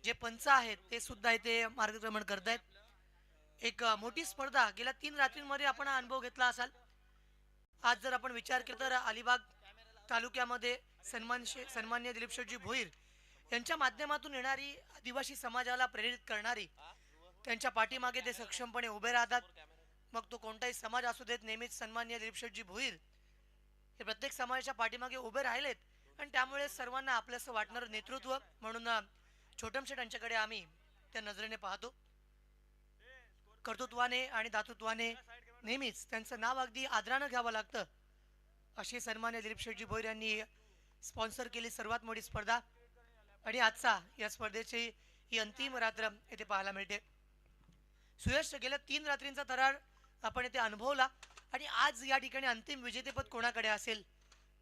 जे पंच आहेत ते सुद्धा इथे मार्गक्रमण करतायत. एक मोठी स्पर्धा गेल्या 3 रात्रींमध्ये आपण हा अनुभव घेतला असाल. आज जर आपण विचार केला तर अलिबाग तालुक्यामध्ये सन्मान्य दिलीप शेठजी भोईर यांच्या माध्यमातून येणारी आदिवासी समाजाला प्रेरित करणारी, त्यांच्या पाठीमागे ते सक्षमपणे उभे राहतात. मग तो कोणताही समाज असू देत, नेहमीच सन्मान्य दिलीप शेठजी भोईर हे प्रत्येक समाजाच्या पाठीमागे उभे राहिलेत. आणि त्यामुळे सर्वांना आपलंसं वाटणारं नेतृत्व म्हणून छोटम शेठ यांच्याकडे आम्ही त्या नजरेने पाहतो. कर्तृत्वाने आणि दातृत्वाने नेहमीच त्यांचं नाव अगदी आदरानं घ्यावं लागतं. अशी सन्मान्य दिलीप शेठजी भोईर यांनी स्पॉन्सर केली सर्वात मोठी स्पर्धा. आणि आजचा या स्पर्धेची ही अंतिम रात्र येथे पाहायला मिळते. सुयश, गेल्या 3 रात्रींचा थरार आपण येथे अनुभवला. आणि आज या ठिकाणी अंतिम विजेतेपद कोणाकडे असेल?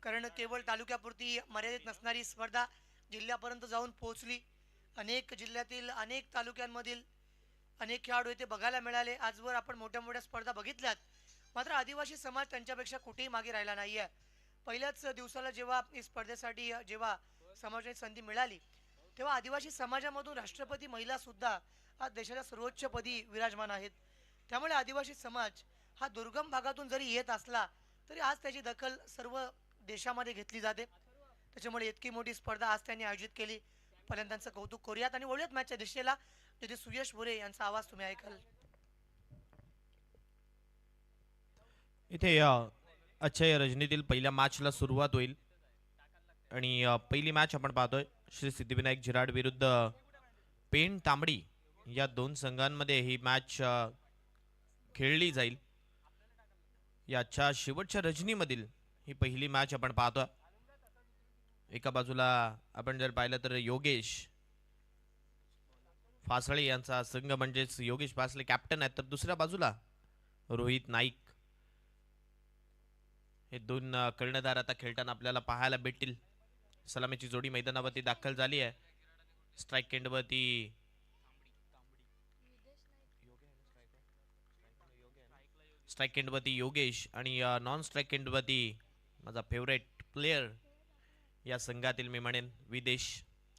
कारण केवळ तालुक्यापुरती मर्यादित नसणारी स्पर्धा जिल्ह्यापर्यंत जाऊन पोहोचली. अनेक जिल्ह्यातील अनेक तालुक्यांमधील अनेक खेळाडू येथे बघायला मिळाले. आजवर आपण मोठ्या मोठ्या स्पर्धा बघितल्यात, मात्र आदिवासी समाज त्यांच्यापेक्षा कुठेही मागे राहिला नाही आहे. पहिल्याच दिवसाला जेव्हा या स्पर्धेसाठी जेव्हा समाजाची संधी मिळाली, तेव्हा आदिवासी समाजामधून राष्ट्रपती महिला सुद्धा आज देशाच्या सर्वोच्च पदी विराजमान आहेत. त्यामुळे आदिवासी समाज हा दुर्गम भागातून जरी येत असला तरी आज त्याची दखल सर्व देशामध्ये घेतली जाते. त्याच्यामुळे इतकी मोठी स्पर्धा आज त्यांनी आयोजित केली. पहिल्यांदा त्यांचं कौतुक करूयात आणि वळूयात मॅचच्या दिशेला, जिथे सुयश भुरे यांचा आवाज तुम्ही ऐकाल. इथे आजच्या रजनीतील पहिल्या मॅचला सुरुवात होईल. आणि पहिली मॅच आपण पाहतोय श्री सिद्धिविनायक झिराड विरुद्ध पेन तांबडी या दोन संघांमध्ये ही मॅच खेळली जाईल. याच्या शेवटच्या रजनीमधील ही पहिली मॅच आपण पाहतोय. एका बाजूला आपण जर पाहिलं तर योगेश फासळे यांचा संघ म्हणजेच योगेश फासळे कॅप्टन आहेत, तर दुसऱ्या बाजूला रोहित नाईक हे दोन कर्णधार आता खेळताना आपल्याला पाहायला भेटतील. सलामीची जोडी मैदानावरती दाखल झाली आहे. स्ट्राईक एंडवरती योगेश आणि नॉन स्ट्राईक एंडवरती माझा फेवरेट प्लेयर या संघातील मी म्हणेन विदेश.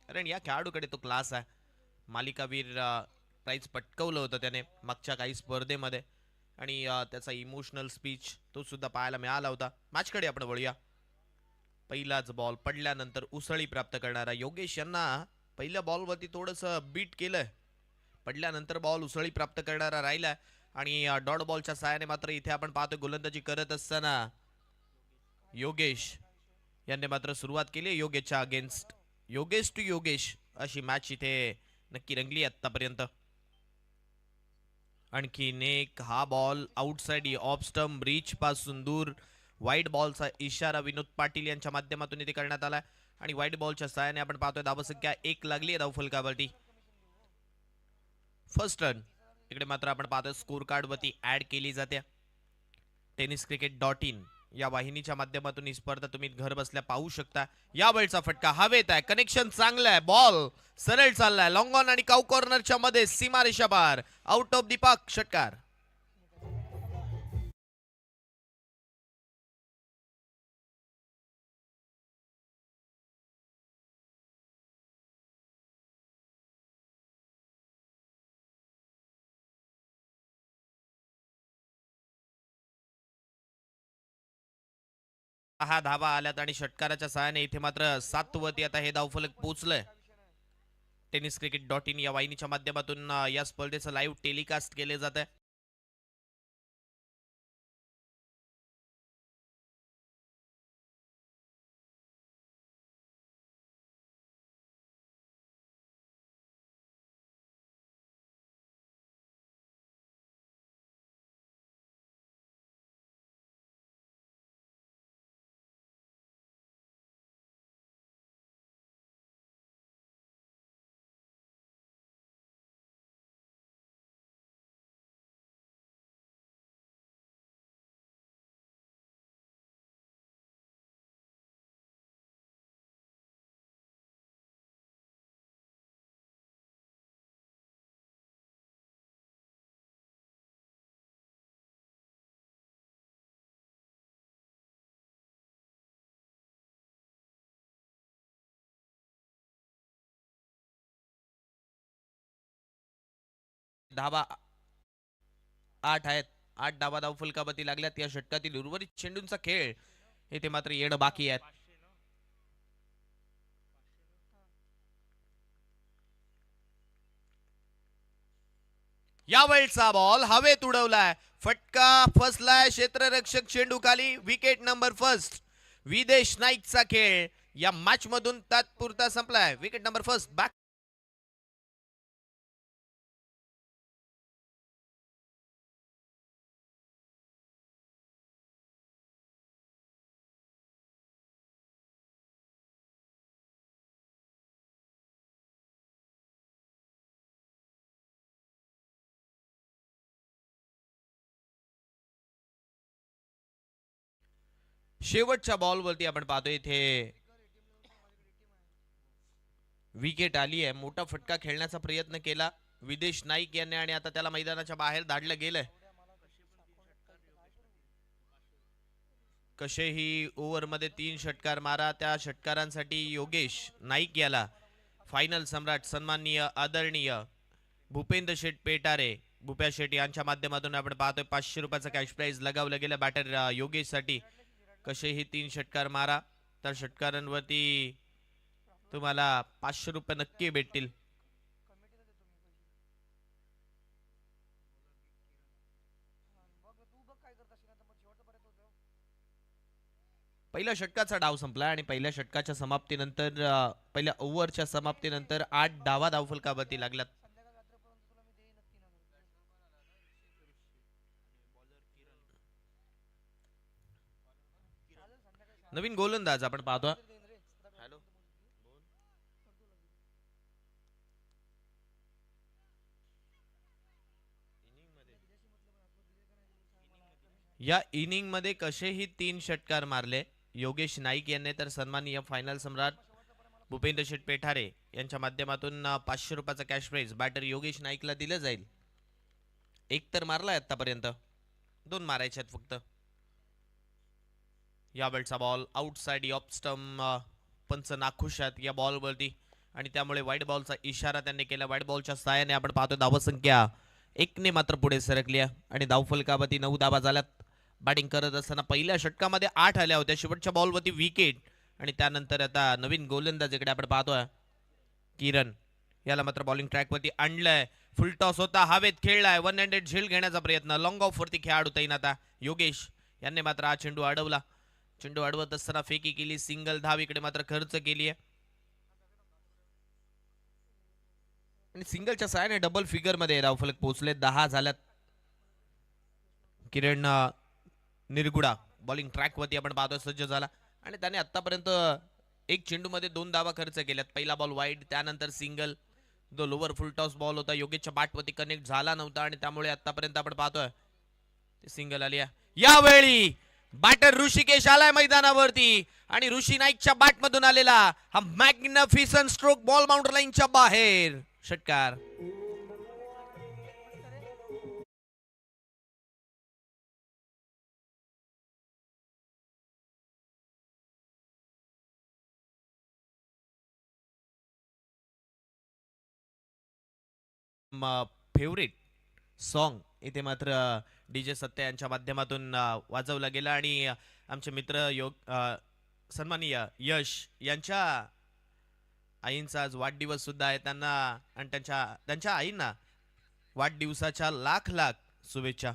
कारण या खेळाडूकडे तो क्लास आहे. मालिकावीर प्राइज पटकवलं होतं त्याने मागच्या काही स्पर्धेमध्ये. आणि त्याचा इमोशनल स्पीच तो सुद्धा पाहायला मिळाला होता. मॅचकडे आपण वळूया. पहिलाच बॉल पडल्यानंतर उसळी प्राप्त करणारा योगेश यांना पहिल्या बॉलवरती थोडंसं बीट केलंय. पडल्यानंतर बॉल उसळी प्राप्त करणारा राहिला. आणि डॉट बॉलच्या साहाय्याने मात्र इथे आपण पाहतोय गोलंदाजी करत असताना योगेश यांनी मात्र सुरुवात केली. योगेशच्या अगेन्स्ट योगेश टू योगेश अशी मॅच इथे नक्की रंगली आतापर्यंत. आणखीन एक हा ball outside off stump bridge पासून दूर. व्हाईट बॉलचा इशारा विनोद पाटील यांच्या माध्यमातून इथे करण्यात आला. आणि व्हाईट बॉलच्या सहाय्याने आपण पाहतोय धावसंख्या 1 लागली आहे धावफलकावरती. फर्स्ट रन इकडे मात्र आपण पाहतोय स्कोर कार्ड वरती ऍड केली जाते. tenniscricket.in या वाहिनीच्या माध्यमातून ही स्पर्धा तुम्ही घर बसल्या पाहू शकता. या वेळचा फटका हवेत आहे, कनेक्शन चांगलं आहे, बॉल सरळ चाललाय लॉंग ऑन आणि काउ कॉर्नरच्या मध्ये सीमारेषा पार, आउट ऑफ दी पाक, षटकार. हा धावा आल्यात आणि षटकाराच्या सहाय्याने इथे मात्र 7 वरती आता हे धावफलक पोहोचलंय. tenniscricket.in या वाहिनीच्या माध्यमातून या स्पर्धेचं लाईव्ह टेलिकास्ट केले जात आहे. धावा 8 आहेत. 8 धावा धावफलकावरती लागल्यात. या षटकातील उर्वरित चेंडूंचा खेळ येथे मात्र येणं बाकी आहे. यावेळचा बॉल हवेत उडवलाय, फटका फसलाय, क्षेत्ररक्षक चेंडू खाली, विकेट नंबर फर्स्ट. विदेश नाईकचा खेळ या मॅच मधून तात्पुरता संपलाय. Wicket number first back. शेवटच्या बॉलवरती आपण पाहतोय इथे विकेट आली आहे. मोठा फटका खेळण्याचा प्रयत्न केला विदेश नाईक यांनी आणि आता त्याला मैदानाच्या बाहेर धाडलं गेलंय. कसेही ओव्हर मध्ये 3 षटकार मारा. त्या षटकारांसाठी योगेश नाईक याला फायनल सम्राट सन्माननीय आदरणीय भूपेंद्र शेठ पेटारे भूप्या शेठ यांच्या माध्यमातून आपण पाहतोय 500 रुपयाचा कॅश प्राइज लगावलं गेलं बॅटर योगेश साठी. कसेही 3 षटकार मारा, तर षटकारांवरती तुम्हाला 500 रुपये नक्की भेटतील. पहिल्या षटकाचा डाव संपला आणि पहिल्या षटकाच्या समाप्तीनंतर पहिल्या ओव्हरच्या समाप्तीनंतर 8 धावा धावफलकावरती लागल्यात. नवीन गोलंदाज आपण पाहतो. हॅलो, या इनिंग मध्ये कसेही 3 षटकार मारले योगेश नाईक यांनी, तर सन्माननीय फायनल सम्राट भूपेंद्र शेठ पेठारे यांच्या माध्यमातून 500 रुपयाचा कॅश प्राइज बॅटर योगेश नाईकला दिलं जाईल. एक तर मारलाय आतापर्यंत, 2 मारायचे आहेत फक्त. यावेळचा बॉल आउटसाइड ऑफ स्टंप, पंच नाखुश आहेत या बॉलवरती आणि त्यामुळे व्हाईट बॉलचा इशारा त्यांनी केला. व्हाईट बॉलच्या सहाय्याने आपण पाहतो धावसंख्या 1 ने मात्र पुढे सरकली आणि धावफलकावरती 9 धावा झाल्यात. बॅटिंग करत असताना पहिल्या षटकामध्ये 8 आल्या होत्या. शेवटच्या बॉलवरती विकेट आणि त्यानंतर आता नवीन गोलंदाज इकडे आपण पाहतोय किरण याला मात्र बॉलिंग ट्रॅकवरती आणलंय. फुल टॉस होता, हवेत खेळलाय, 1 हँडेड झेल घेण्याचा प्रयत्न, लॉंग ऑफ वरती खेळाडू तैनात योगेश यांनी मात्र हा चेंडू अडवला. चेंडू अडवत असताना फेकी केली, सिंगल धाव इकडे मात्र खर्च केली आहे आणि सिंगलच्या सहाय्याने डबल फिगर मध्ये धावफलक पोहोचले. 10 झाल्यात. किरण निरगुडा बॉलिंग ट्रॅक वरती आपण पाहतोय सज्ज झाला आणि त्याने आतापर्यंत एक चेंडू मध्ये 2 धावा खर्च केल्यात. पहिला बॉल वाईड, त्यानंतर सिंगल. जो लोवर फुल टॉस बॉल होता योगेशच्या बॅट वरती कनेक्ट झाला नव्हता आणि त्यामुळे आतापर्यंत आपण पाहतोय ते सिंगल आली. यावेळी बॅटर ऋषिकेश आलाय मैदानावरती आणि ऋषी नाईकच्या बॅट मधून आलेला हा मॅग्निफिसंट स्ट्रोक बॉल बाउंड्री लाईनच्या बाहेर. षटकार. फेवरेट सॉन्ग इथे मात्र डीजे सत्य यांच्या माध्यमातून वाजवला गेला आणि आमचे मित्र सन्माननीय यश यांच्या आईंचा आज वाढदिवस सुद्धा आहे. त्यांना आणि त्यांच्या आईंना वाढदिवसाच्या लाख लाख शुभेच्छा.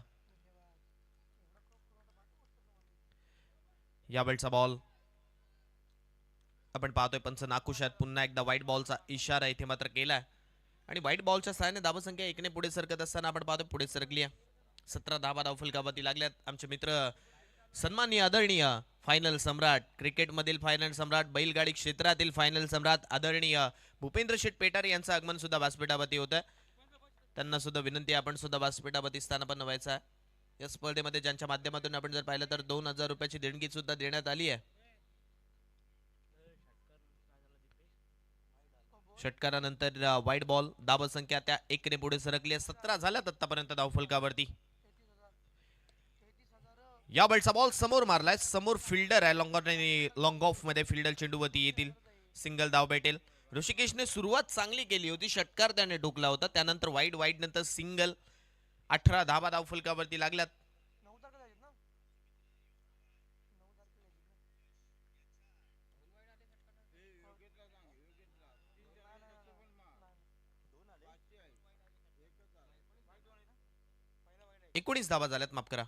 यावेळचा बॉल आपण पाहतोय पंच नाखुश आहेत. पुन्हा एकदा व्हाईट बॉलचा इशारा इथे मात्र केलाय आणि व्हाईट बॉलच्या सहाय्याने धावसंख्या 1 ने पुढे सरकत असताना आपण पाहतोय पुढे सरकली आहे. 17 धावा धावफलकावरती लागल्यात. आमचे मित्र सन्माननीय आदरणीय फायनल सम्राट, क्रिकेट मधील फायनल सम्राट, बैलगाडी क्षेत्रातील फायनल सम्राट आदरणीय भूपेंद्र शेठ पेटारे यांचं आगमन सुद्धा व्यासपीठावरती होतं. त्यांना सुद्धा विनंती आपण सुद्धा व्यासपीठावरती स्थानापन्न व्हायचं आहे. या स्पर्धेमध्ये ज्यांच्या माध्यमातून आपण जर पाहिलं तर 2000 रुपयाची देणगी सुद्धा देण्यात आली आहे. षटकारानंतर वाईट बॉल, धावसंख्या त्या 1 ने पुढे सरकली आहे. 17 झाल्यात आतापर्यंत धावफलकावरती. या बॉलचा बॉल समोर मारलाय, समोर फिल्डर आहे, लॉंग ऑफ मध्ये फिल्डर चेंडूवरती येतील, सिंगल धाव भेटेल. ऋषिकेशने सुरुवात चांगली केली होती, षटकार त्याने ठोकला होता, त्यानंतर वाईड वाईड नंतर सिंगल. 18 धाबा धावफलकावरती लागल्यात. एकोणीस धाबा झाल्यात, माफ करा.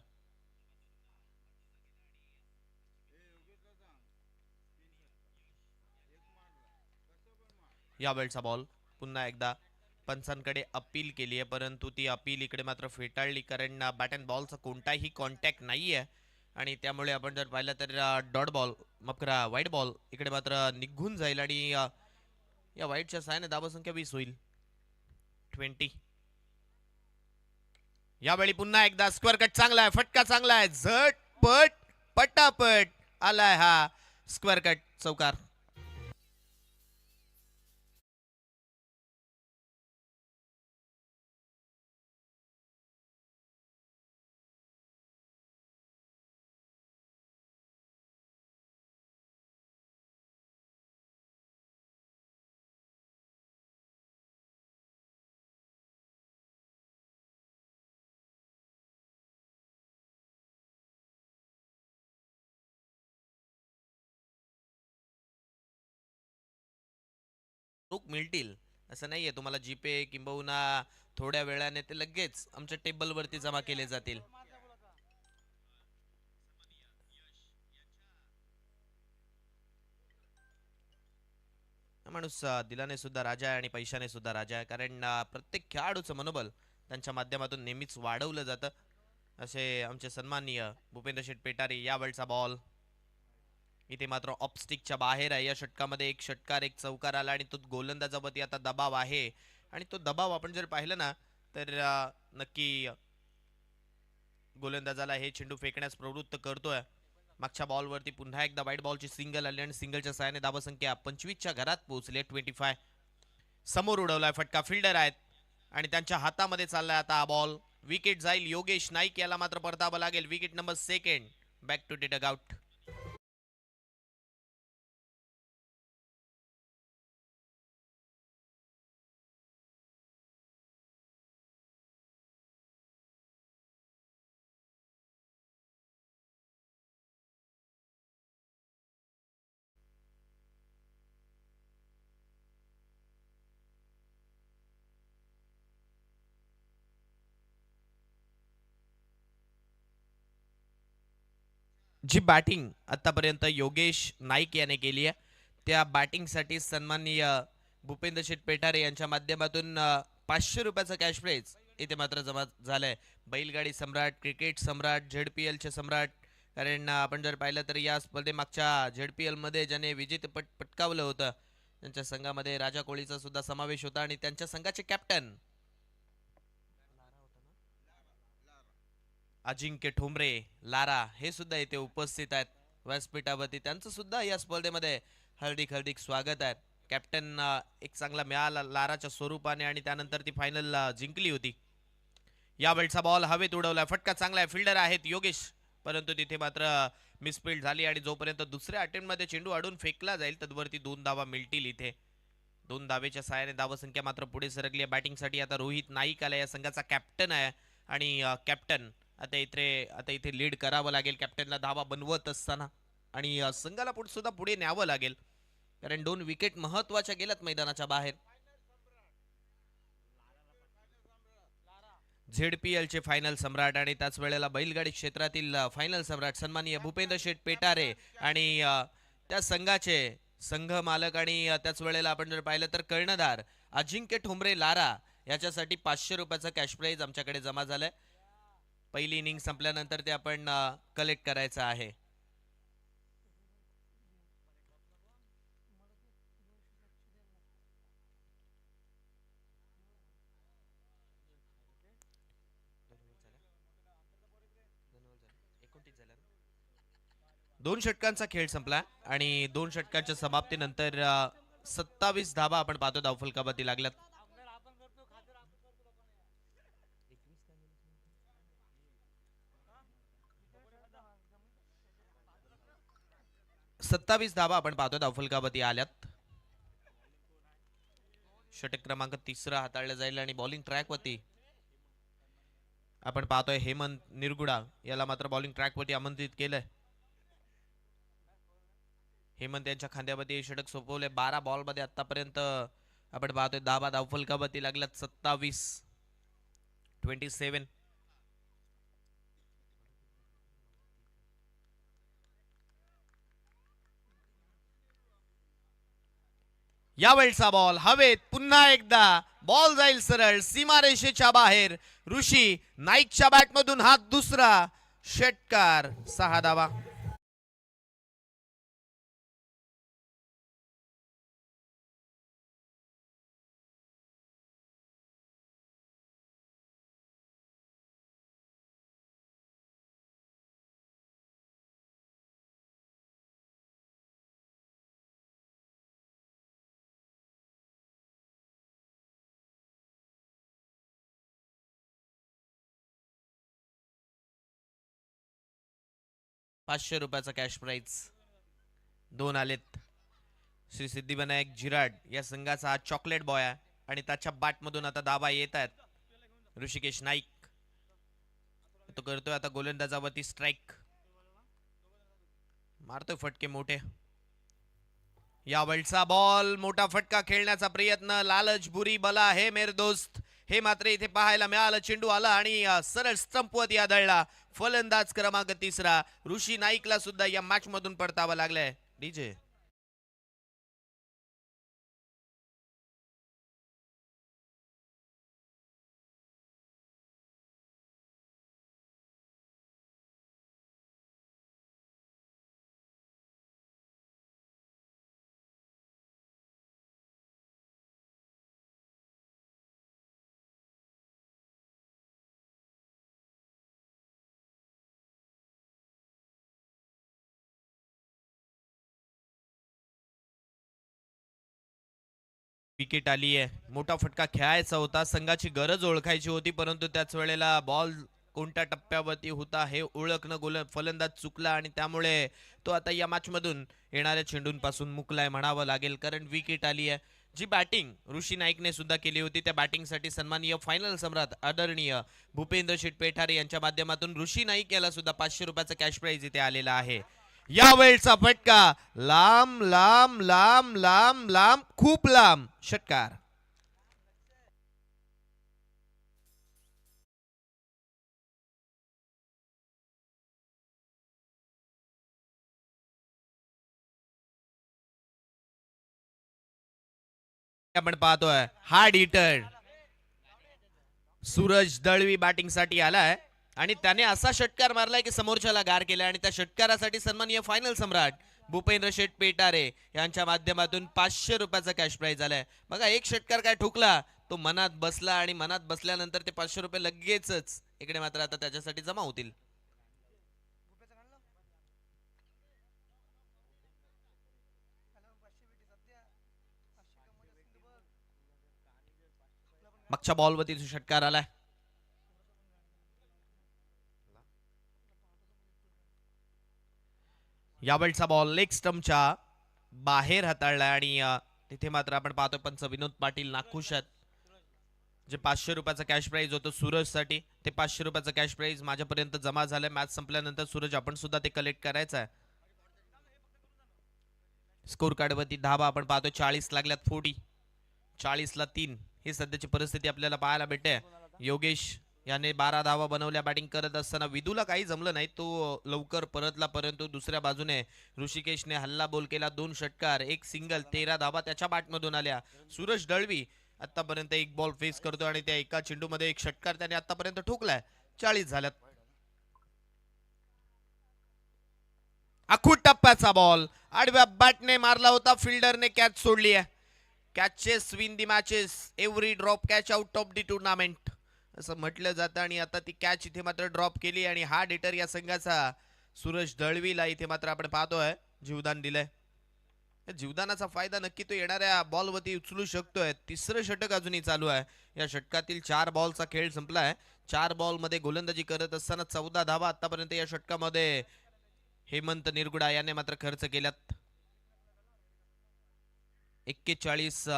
या वेळचा बॉल पुन्हा एकदा पंचांकडे अपील केली आहे, परंतु ती अपील इकडे मात्र फेटाळली, कारण बॅट अँड बॉलचा कोणताही कॉन्टॅक्ट नाही आहे. आणि त्यामुळे आपण जर पाहिलं तर डॉट बॉल, माफ करा वाईट बॉल इकडे मात्र निघून जाईल. आणि या वाईटच्या साहाय्याने धावसंख्या 20 होईल, 20. यावेळी पुन्हा एकदा स्क्वेअर कट चांगला आहे, फटका चांगला आहे, झटपट पटापट आलाय हा स्क्वेअर कट चौकार. रोख मिळतील असं नाहीये, तुम्हाला जीपे किंबहुना थोड्या वेळाने ते लगेच आमच्या टेबल वरती जमा केले जातील. माणूस दिलाने सुद्धा राजा आहे आणि पैशाने सुद्धा राजा आहे, कारण प्रत्येक खेळाडूचं मनोबल त्यांच्या माध्यमातून नेहमीच वाढवलं जातं. असे आमचे सन्माननीय भूपेंद्र शेठ पेटारे. यावेळचा बॉल इथे मात्र ऑपस्टिकच्या बाहेर आहे. या षटकामध्ये एक षटकार एक चौकार आला आणि तो गोलंदाजावरती आता दबाव आहे. आणि तो दबाव आपण जर पाहिलं ना तर नक्की गोलंदाजाला हे चेंडू फेकण्यास प्रवृत्त करतोय. मागच्या बॉलवरती पुन्हा एकदा वाईट बॉलची सिंगल आली आणि सिंगलच्या सहाय्याने धावसंख्या 25च्या घरात पोहोचली, 25. समोर उडवलाय फटका, फिल्डर आहेत आणि त्यांच्या हातामध्ये चाललाय आता हा बॉल. विकेट जाईल. योगेश नाईक याला मात्र परतावं लागेल. Wicket number 2. Back to dugout. जी बॅटिंग आतापर्यंत योगेश नाईक याने केली आहे, त्या बॅटिंगसाठी सन्माननीय भूपेंद्र शेठ पेटारे यांच्या माध्यमातून 500 रुपयाचा कॅश प्राइज इथे मात्र जमा झालाय. बैलगाडी सम्राट, क्रिकेट सम्राट, झेडपीएल चे सम्राट. कारण आपण जर पाहिलं तर या स्पर्धेमागच्या झेडपीएल मध्ये ज्याने विजेतेपद पटकावलं होतं त्यांच्या संघामध्ये राजा कोळीचा सुद्धा समावेश होता आणि त्यांच्या संघाचे कॅप्टन अजिंक्य ठोंबरे लारा हे सुद्धा इथे उपस्थित आहेत व्यासपीठावरती. त्यांचं सुद्धा या स्पर्धेमध्ये हार्दिक हार्दिक स्वागत आहे. कॅप्टन एक चांगला मिळाला लाराच्या स्वरूपाने आणि त्यानंतर ती फायनल जिंकली होती. यावेळचा बॉल हवेत उडवलाय, फटका चांगला आहे, फिल्डर आहेत योगेश, परंतु तिथे मात्र मिसफिल्ड झाली आणि जोपर्यंत दुसऱ्या अटेम्प्ट मध्ये चेंडू अडून फेकला जाईल तदवरती 2 धावा मिळतील. इथे 2 धावेच्या सहाय्याने धावसंख्या मात्र पुढे सरकली आहे. बॅटिंगसाठी आता रोहित नाईक आला, या संघाचा कॅप्टन आहे आणि कॅप्टन आता इथे लीड करावं लागेल कॅप्टनला धावा बनवत असताना. आणि संघाला सुद्धा पुढे न्यावं लागेल, कारण 2 विकेट महत्वाच्या गेल्यात मैदानाच्या बाहेर. झेडपीएल चे फायनल सम्राट आणि त्याच वेळेला बैलगाडी क्षेत्रातील फायनल सम्राट सन्माननीय भूपेंद्र शेठ पेटारे आणि त्या संघाचे संघ मालक आणि त्याच वेळेला आपण जर पाहिलं तर कर्णधार अजिंक्य ठोंबरे लारा याच्यासाठी 500 रुपयाचा कॅश प्राइज आमच्याकडे जमा झालाय. पहिली इनिंग संपल्यानंतर ते आपण कलेक्ट करायचं आहे. दोन षटकांचा खेळ संपला आणि 2 षटकांच्या समाप्तीनंतर 27 धावा आपण पाहतो धावफलकावरती लागल्यात. 27 धावा आपण पाहतो धावफलकावरती आल्यात. षटक क्रमांक 3 हाताळलं जाईल आणि बॉलिंग ट्रॅक वरती आपण पाहतोय हेमंत निरगुडा याला मात्र बॉलिंग ट्रॅक वरती आमंत्रित केलंय. हेमंत यांच्या खांद्यावरती हे षटक सोपवले. 12 बॉल मध्ये आतापर्यंत आपण पाहतोय 10 धावफलकावरती लागल्यात 27. यावेळचा बॉल हवेत पुन्हा एकदा बॉल जाईल सरळ सीमारेषेच्या बाहेर. ऋषी नाईकच्या बॅटमधून हा दुसरा षटकार. 6 धावा. ₹500 कॅश प्राइज 2 आलेत. श्री सिद्धिविनायक जिराड या संघाचा हा चॉकलेट बॉय आहे आणि त्याच्या बॅटमधून आता धावा येत आहेत. ऋषिकेश नाईक तो करतोय आता गोलंदाजावरती स्ट्राइक मारतोय फटके मोठे. यावेळचा बॉल मोठा फटका खेळण्याचा प्रयत्न. लालच बुरी बला हे मेरे दोस्त हे मात्र इथे पाहायला मिळालं. चेंडू आला आणि सरळ स्टंपवरती आदळला. फलंदाज क्रमांक 3 ऋषी नाईकला सुद्धा या मॅच मधून परतावं लागलंय. डीजे विकेट आली आहे. मोठा फटका खेळायचा होता. संघाची गरज ओळखायची होती परंतु त्याच वेळेला बॉल कोणत्या टप्प्यावरती होता हे ओळखणं फलंदाज चुकला आणि त्यामुळे तो आता या मॅच मधून येणाऱ्या चेंडूंपासून मुकलाय म्हणावं लागेल. कारण विकेट आली आहे. जी बॅटिंग ऋषी नाईकने सुद्धा केली होती त्या बॅटिंगसाठी सन्माननीय फायनल सम्राट आदरणीय भूपेंद्र शेठ पेठारे यांच्या माध्यमातून ऋषी नाईक याला सुद्धा ₹500 कॅश प्राइज इथे आलेला आहे. यावेळचा फटका लांब लांब लांब लांब लांब खूप लांब षटकार. आपण पाहतोय hard hitter Suraj Dalvi batting साठी आलाय आणि त्याने असा षटकार मारलाय की समोरच्याला गार केलाय आणि त्या षटकारासाठी सन्माननीय फायनल सम्राट भूपेंद्र शेठ पेटारे यांच्या माध्यमातून ₹500 कॅश प्राइज आलाय. बघा एक षटकार काय ठोकला तो मनात बसला आणि मनात बसल्यानंतर ते ₹500 लगेचच इकडे मात्र आता त्याच्यासाठी जमा होतील. मागच्या बॉलवरती षटकार आलाय. यावेळचा बॉल लेग स्टंपच्या बाहेर हाताळला आणि तिथे मात्र आपण पाहतोय पंच विनोद पाटील नाखुश आहेत. जे ₹500 कॅश प्राइज होतं सूरज साठी ते ₹500 कॅश प्राइज माझ्यापर्यंत जमा झालंय. मॅच संपल्यानंतर सूरज आपण सुद्धा ते कलेक्ट करायचं आहे. स्कोर कार्ड वरती धावा आपण पाहतोय 40 लागल्यात 40. 40ला 3 ही सध्याची परिस्थिती आपल्याला पाहायला भेटते. योगेश याने 12 धावा बनवल्या बॅटिंग करत असताना. विदूला काही जमलं नाही तो लवकर परतला परंतु दुसऱ्या बाजूने ऋषिकेशने हल्ला बोल केला. 2 षटकार 1 सिंगल 13 धावा त्याच्या बॅटमधून आल्या. सूरज दळवी आतापर्यंत 1 बॉल फेस करतो आणि त्या एका चेंडूमध्ये 1 षटकार त्याने आतापर्यंत ठोकलाय. 40 झाल्यात. आखूड टप्प्याचा बॉल आडव्या बॅटने मारला होता. फिल्डरने कॅच सोडली आहे. Catches win the matches every drop catch out of the tournament असं म्हटलं जातं आणि आता ती कॅच इथे मात्र ड्रॉप केली आणि हा डिटर या संघाचा सूरज दळवीला इथे मात्र आपण पाहतोय जीवदान दिलंय. जीवदानाचा फायदा नक्की तो येणाऱ्या बॉलवरती उचलू शकतोय. 3रं षटक अजूनही चालू आहे. या षटकातील 4 बॉलचा खेळ संपलाय. 4 बॉल मध्ये गोलंदाजी करत असताना 14 धावा आतापर्यंत या षटकामध्ये हेमंत निरगुडा याने मात्र खर्च केल्यात. 41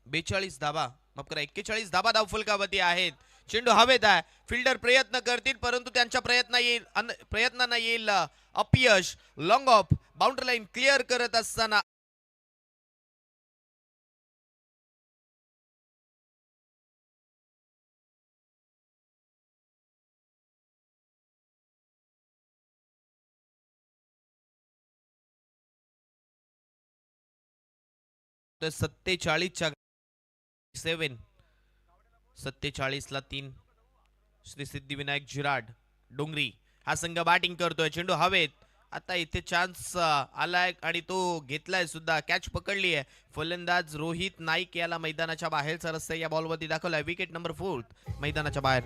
42 धाबा, माफ करा 41 धाबा धावफलकावरती आहेत. चेंडू हवेत आहे, फिल्डर प्रयत्न करतील परंतु त्यांच्या प्रयत्नांना येईल अपयश. Long of boundary line clear करत असताना तर 47च्या 47ला 3 श्री सिद्धिविनायक झिराड डोंगरी हा संघ बॅटिंग करतोय. चेंडू हवेत, आता इथे चान्स आलाय आणि तो घेतलाय सुद्धा, कॅच पकडली आहे. फलंदाज रोहित नाईक याला मैदानाच्या बाहेरचा रस्ता या बॉलवरती दाखवलाय. विकेट नंबर 4 मैदानाच्या बाहेर.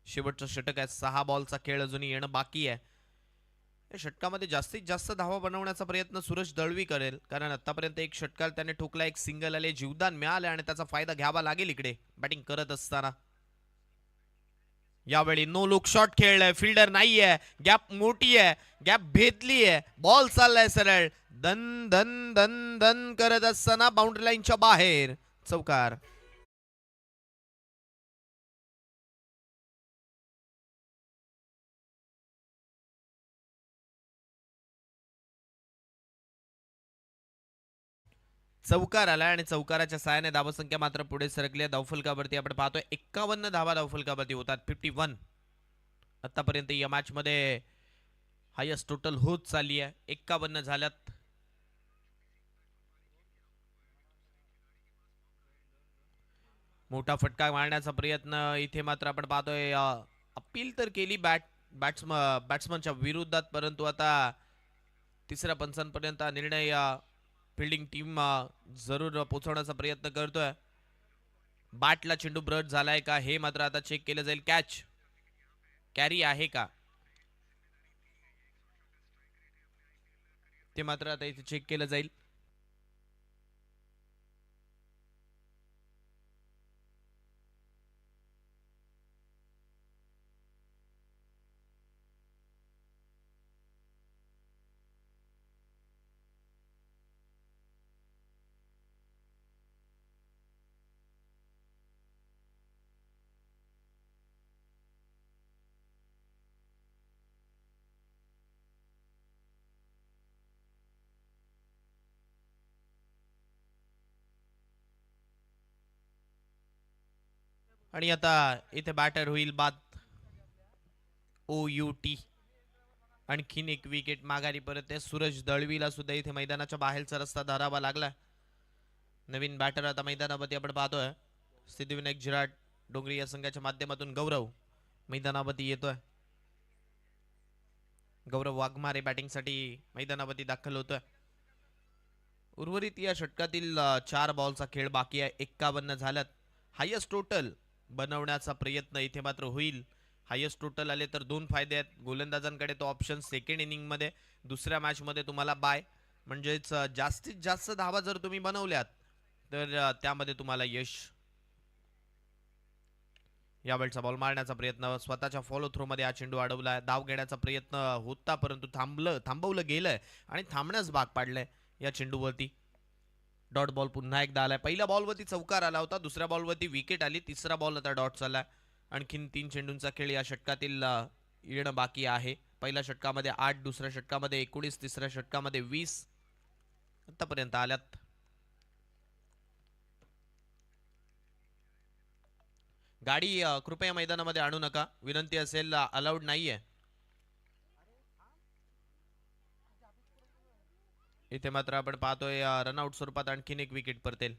शेवटचं षटक आहे. 6 बॉलचा खेळ अजूनही येणं बाकी आहे. या षटकामध्ये जास्तीत जास्त धावा बनवण्याचा प्रयत्न सूरज दळवी करेल, कारण आतापर्यंत एक षटकार त्याने ठोकला, एक सिंगल आले, जीवदान मिळाले आणि त्याचा फायदा घ्यावा लागेल इकडे बॅटिंग करत असताना. यावेळी नो लुक शॉट खेळलाय, फिल्डर नाहीये, गॅप मोठी आहे, गॅप भेदली आहे, बॉल चाललाय सरळ, धन धन धन धन करत असताना बाउंड्री लाईनच्या बाहेर चौकार. चौकार आला आणि चौकाराच्या साहाय्याने धावसंख्या मात्र पुढे सरकली आहे. धावफलकावरती आपण पाहतोय 51 धावा धावफलकावरती होतात. 51 आतापर्यंत या मॅच मध्ये हायस्ट टोटल होत चालली आहे. 51 झाल्यात. मोठा फटका मारण्याचा प्रयत्न इथे मात्र आपण पाहतोय. अपील तर केली बॅट्समनच्या विरोधात, परंतु आता तिसऱ्या पंचांपर्यंत निर्णय फिल्डिंग टीम जरूर पोहोचवण्याचा प्रयत्न करतोय. बॅटला चेंडू ब्रश झालाय का हे मात्र आता चेक केलं जाईल. कॅरी आहे का ते मात्र आता इथे चेक केलं जाईल. आणि आता इथे बॅटर होईल बाद OUT. आणखीन एक विकेट माघारी परत आहे. सूरज दळवीला सुद्धा इथे मैदानाच्या बाहेरचा रस्ता धरावा लागला. नवीन बॅटर आता मैदानामध्ये आपण पाहतोय. सिद्धिविनायक झिराड डोंगरी या संघाच्या माध्यमातून गौरव मैदानावरती येतोय. गौरव वाघमारे बॅटिंगसाठी मैदानावरती दाखल होतोय. उर्वरित या षटकातील 4 बॉलचा खेळ बाकी आहे. 51 झाल्यात. हायस्ट टोटल बनवण्याचा प्रयत्न इथे मात्र होईल. हायस्ट टोटल आले तर 2 फायदे आहेत. गोलंदाजांकडे तो ऑप्शन सेकंड इनिंग मध्ये, दुसऱ्या मॅच मध्ये तुम्हाला बाय, म्हणजेच जास्तीत जास्त धावा जर तुम्ही बनवल्यात तर त्यामध्ये तुम्हाला यश. यावेळचा बॉल मारण्याचा प्रयत्न, स्वतःच्या फॉलो थ्रो मध्ये हा चेंडू अडवलाय. धाव घेण्याचा प्रयत्न होता परंतु थांबवलं गेलंय आणि थांबण्यास भाग पाडलंय या चेंडूवरती. डॉट बॉल पुन्हा एकदा आलाय. पहिल्या बॉलवरती चौकार आला होता, दुसऱ्या बॉलवरती विकेट आली, तिसरा बॉल आता डॉट चाललाय. आणखीन 3 चेंडूंचा खेळ या षटकातील येणं बाकी आहे. पहिल्या षटकामध्ये 8, दुसऱ्या षटकामध्ये 19, तिसऱ्या षटकामध्ये 20 आतापर्यंत आल्यात. गाडी कृपया मैदानामध्ये आणू नका, विनंती असेल, अलाउड नाहीये. इथे मात्र आपण पाहतोय रनआउट स्वरूपात आणखीन एक विकेट परतेल.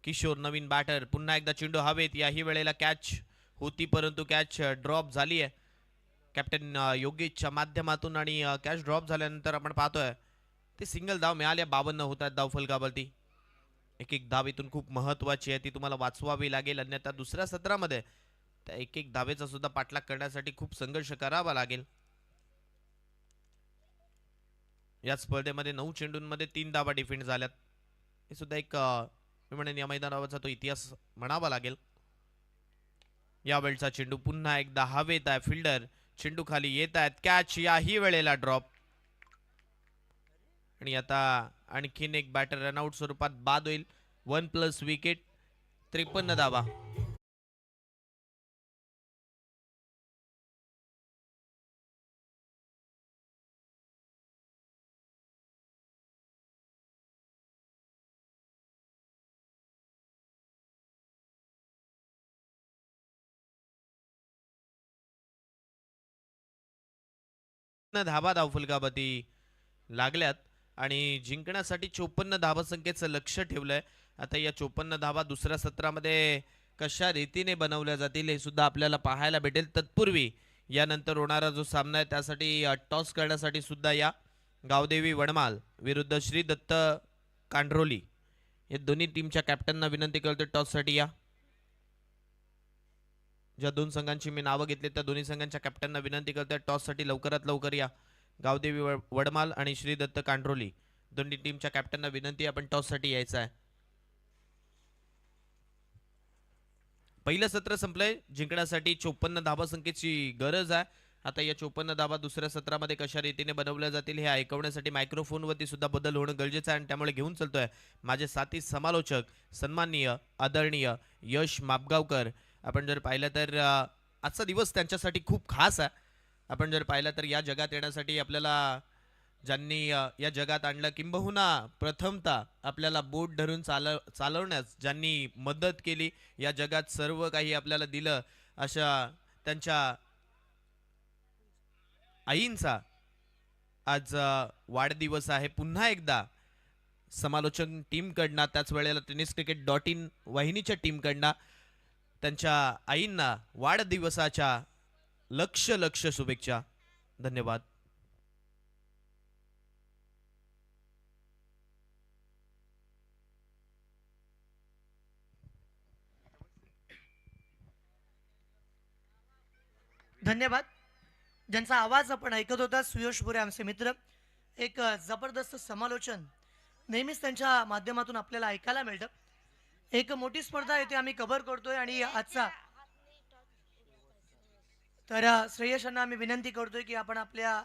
किशोर नवीन बॅटर, पुन्हा एकदा चेंडू हवेत. याही वेळेला कॅच होती परंतु कॅच ड्रॉप झाली आहे कॅप्टन योगेशच्या माध्यमातून. आणि कॅच ड्रॉप झाल्यानंतर आपण पाहतोय ते सिंगल धाव मिळाल्या. 52 होतात धाव फलकावरती. एक एक धाव इथून खूप महत्वाची आहे, ती तुम्हाला वाचवावी लागेल, अन्यथा दुसऱ्या सत्रामध्ये त्या एक एक धावेचा सुद्धा पाठलाग करण्यासाठी खूप संघर्ष करावा लागेल. या स्पर्धेमध्ये 9 चेंडूंमध्ये 3 धावा डिफेंड झाल्यात. हे सुद्धा एक मी म्हणेन या मैदानावरचा तो इतिहास म्हणावा लागेल. यावेळचा चेंडू पुन्हा एकदा हवेत आहे. फिल्डर चेंडू खाली येत आहेत. कॅच याही वेळेला ड्रॉप. आणि आता आणखीन एक बॅटर रनआउट स्वरूपात बाद होईल. 1+ विकेट, 53 धावा. धाबा धावफलकावरती लागल्यात आणि जिंकण्यासाठी 54 धावसंख्येचं लक्ष ठेवलंय. आता या 54 धावा दुसऱ्या सत्रामध्ये कशा रीतीने बनवल्या जातील हे सुद्धा आपल्याला पाहायला भेटेल. तत्पूर्वी यानंतर होणारा जो सामना आहे त्यासाठी टॉस करण्यासाठी सुद्धा या गावदेवी वडमाल विरुद्ध श्री दत्त कांड्रोली या दोन्ही टीमच्या कॅप्टनना विनंती करतो टॉससाठी या. ज्या 2 संघांची मी नावं घेतली त्या दोन्ही संघांच्या कॅप्टनना विनंती करतोय टॉससाठी लवकरात लवकर या. गावदेवी वडमाल आणि श्री दत्त कांड्रोली दोन्ही टीमच्या कॅप्टनना विनंती, आपण टॉससाठी यायचं आहे. पहिलं सत्र संपलंय. जिंकण्यासाठी 54 धावसंख्येची गरज आहे. आता या 54 धावा दुसऱ्या सत्रामध्ये कशा रीतीने बनवल्या जातील हे ऐकवण्यासाठी मायक्रोफोनवरती सुद्धा बदल होणं गरजेचं आहे आणि त्यामुळे घेऊन चलतोय माझे साथी समालोचक सन्माननीय आदरणीय यश मापगावकर. आपण जर पाहिलं तर आजचा दिवस त्यांच्यासाठी खूप खास आहे. आपण जर पाहिलं तर या जगात येण्यासाठी आपल्याला ज्यांनी या जगात आणलं, किंबहुना प्रथमतः आपल्याला बोट धरून चालवण्यास ज्यांनी मदत केली, या जगात सर्व काही आपल्याला दिलं, अशा त्यांच्या आईंचा आज वाढदिवस आहे. पुन्हा एकदा समालोचन टीमकडनं, त्याच वेळेला tenniscricket.in वाहिनीच्या टीमकडनं त्यांच्या आईंना वाढदिवसाच्या लक्ष शुभेच्छा. धन्यवाद. धन्यवाद. ज्यांचा आवाज आपण ऐकत होता सुयश भोरे आमचे मित्र. एक जबरदस्त समालोचन नेहमीच त्यांच्या माध्यमातून आपल्याला ऐकायला मिळतं. एक मोठी स्पर्धा येथे आम्ही कव्हर करतोय आणि आजचा तर श्रेयश यांना आम्ही विनंती करतोय की आपण आपल्या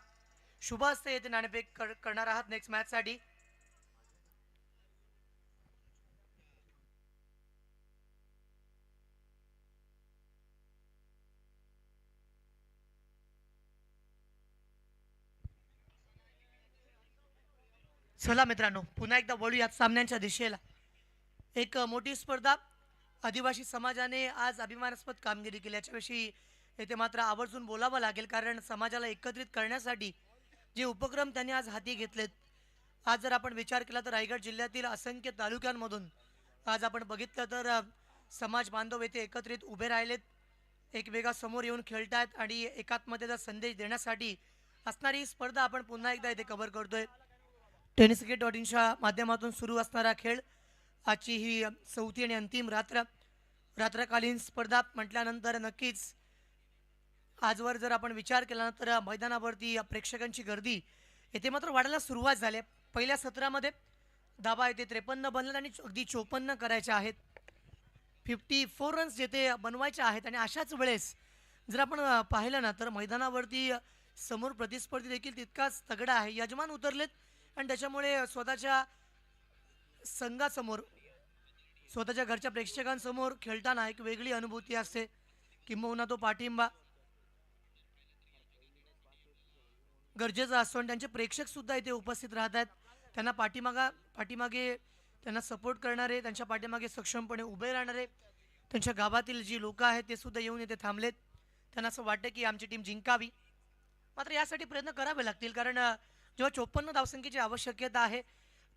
शुभ हस्ते येथे नाणेफेक करणार आहात नेक्स्ट मॅच साठी. चला मित्रांनो, पुन्हा एकदा वळूयात सामन्यांच्या दिशेला. एक मोठी स्पर्धा, आदिवासी समाजाने आज अभिमानास्पद कामगिरी केली, याच्याविषयी येथे मात्र आवर्जून बोलावं लागेल, कारण समाजाला एकत्रित करण्यासाठी जे उपक्रम त्यांनी आज हाती घेतलेत. आज जर आपण विचार केला तर रायगड जिल्ह्यातील असंख्य तालुक्यांमधून आज आपण बघितलं तर समाज बांधव येथे एकत्रित उभे राहिलेत, एकमेका समोर येऊन खेळतायत आणि एकात्मतेचा संदेश देण्यासाठी असणारी ही स्पर्धा आपण पुन्हा एकदा इथे कव्हर करतोय. टेनिस क्रिकेट डॉट इनच्या माध्यमातून सुरू असणारा खेळ, आजची ही चौथी आणि अंतिम रात्रकालीन स्पर्धा म्हटल्यानंतर नक्कीच आजवर जर आपण विचार केला ना, तर मैदानावरती प्रेक्षकांची गर्दी येथे मात्र वाढायला सुरुवात झाली आहे. पहिल्या सत्रामध्ये धाबा येथे 53 बनलेत आणि अगदी 54 करायच्या आहेत. 54 रन्स येथे बनवायचे आहेत आणि अशाच वेळेस जर आपण पाहिलं ना, तर मैदानावरती समोर प्रतिस्पर्धी देखील तितकाच तगडा आहे. यजमान उतरलेत आणि त्याच्यामुळे स्वतःच्या संघासमोर, स्वतःच्या घरच्या प्रेक्षकांसमोर खेळताना एक वेगळी अनुभूती असते, किंबहुना तो पाठिंबा गरजेचा असतो आणि त्यांचे प्रेक्षक सुद्धा इथे उपस्थित राहतात. त्यांना पाठीमागे त्यांना सपोर्ट करणारे, त्यांच्या पाठीमागे सक्षमपणे उभे राहणारे त्यांच्या गावातील जी लोक आहेत ते सुद्धा येऊन इथे थांबलेत. त्यांना असं वाटतं की आमची टीम जिंकावी. मात्र यासाठी प्रयत्न करावे लागतील, कारण जेव्हा 54 धावसंख्येची आवश्यकता आहे,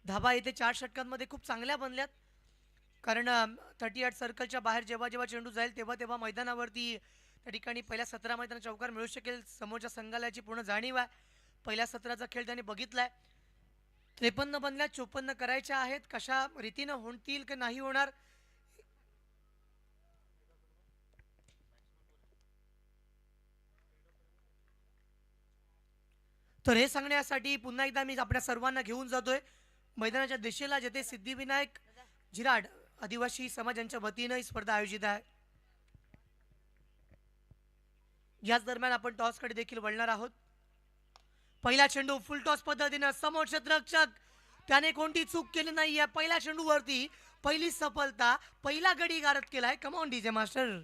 धाबा येथे 4 षटकांमध्ये खूप चांगल्या बनल्यात. कारण 38 सर्कलच्या बाहेर जेव्हा जेव्हा चेंडू जाईल तेव्हा तेव्हा मैदानावरती त्या ठिकाणी पहिल्या सत्रामध्ये त्यांना चौकार मिळू शकेल. समोरच्या संघाला याची पूर्ण जाणीव आहे. पहिल्या सत्राचा खेळ त्यांनी बघितलाय. 53 बनल्या, 54 करायच्या आहेत. कशा रीतीनं होतील की नाही होणार, तर हे सांगण्यासाठी पुन्हा एकदा मी आपल्या सर्वांना घेऊन जातोय मैदानाच्या दिशेला, जेथे सिद्धिविनायक झिराड आदिवासी समाजांच्या वतीनं ही स्पर्धा आयोजित आहे. याच दरम्यान आपण टॉसकडे देखील वळणार आहोत. पहिला चेंडू फुल टॉस पद्धतीनं, समोर क्षेत्ररक्षक त्याने कोणती चूक केली नाहीये. पहिल्या चेंडूवरती पहिली सफलता, पहिला गडी गारद केलाय. Come on DJ master.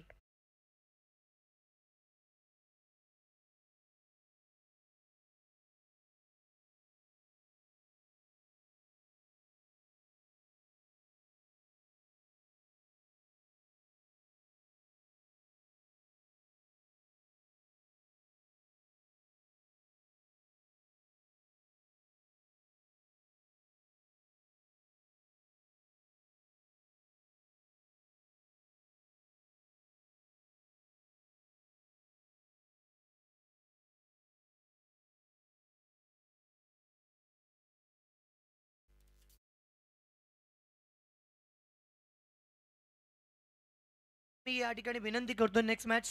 मी या ठिकाणी विनंती करतो, नेक्स्ट मॅच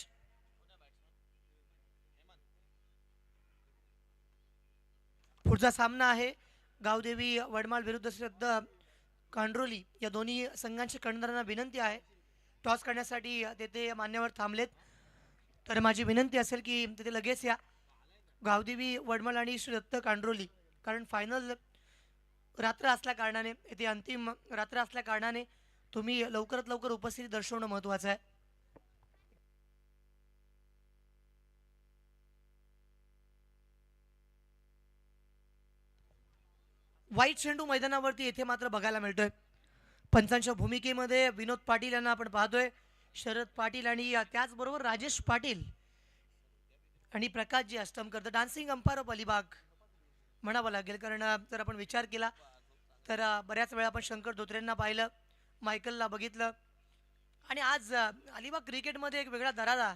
पुढचा सामना आहे गावदेवी वडमाल विरुद्ध श्रद्धा कांड्रोली. या दोन्ही संघांच्या कर्णधारांना विनंती आहे, टॉस करण्यासाठी तेथे मान्यवर थांबलेत, तर माझी विनंती असेल की तिथे लगेच या. गावदेवी वडमाल आणि श्री दत्त कांड्रोली, कारण फायनल रात्र असल्या कारणाने, येथे अंतिम रात्र असल्या कारणाने तुम्ही लवकरात लवकर उपस्थिती दर्शवणं महत्त्वाचं आहे. वाईट चेंडू मैदानावरती येथे मात्र बघायला मिळतोय. पंचांच्या भूमिकेमध्ये विनोद पाटील यांना आपण पाहतोय, शरद पाटील आणि त्याचबरोबर राजेश पाटील आणि प्रकाशजी अष्टमकर. डान्सिंग अंपायर ऑफ अलिबाग म्हणावं लागेल, कारण जर आपण विचार केला तर बऱ्याच वेळा आपण शंकर धोत्रेंना पाहिलं, मायकलला बघितलं, आणि आज अलिबाग क्रिकेटमध्ये एक वेगळा दरारा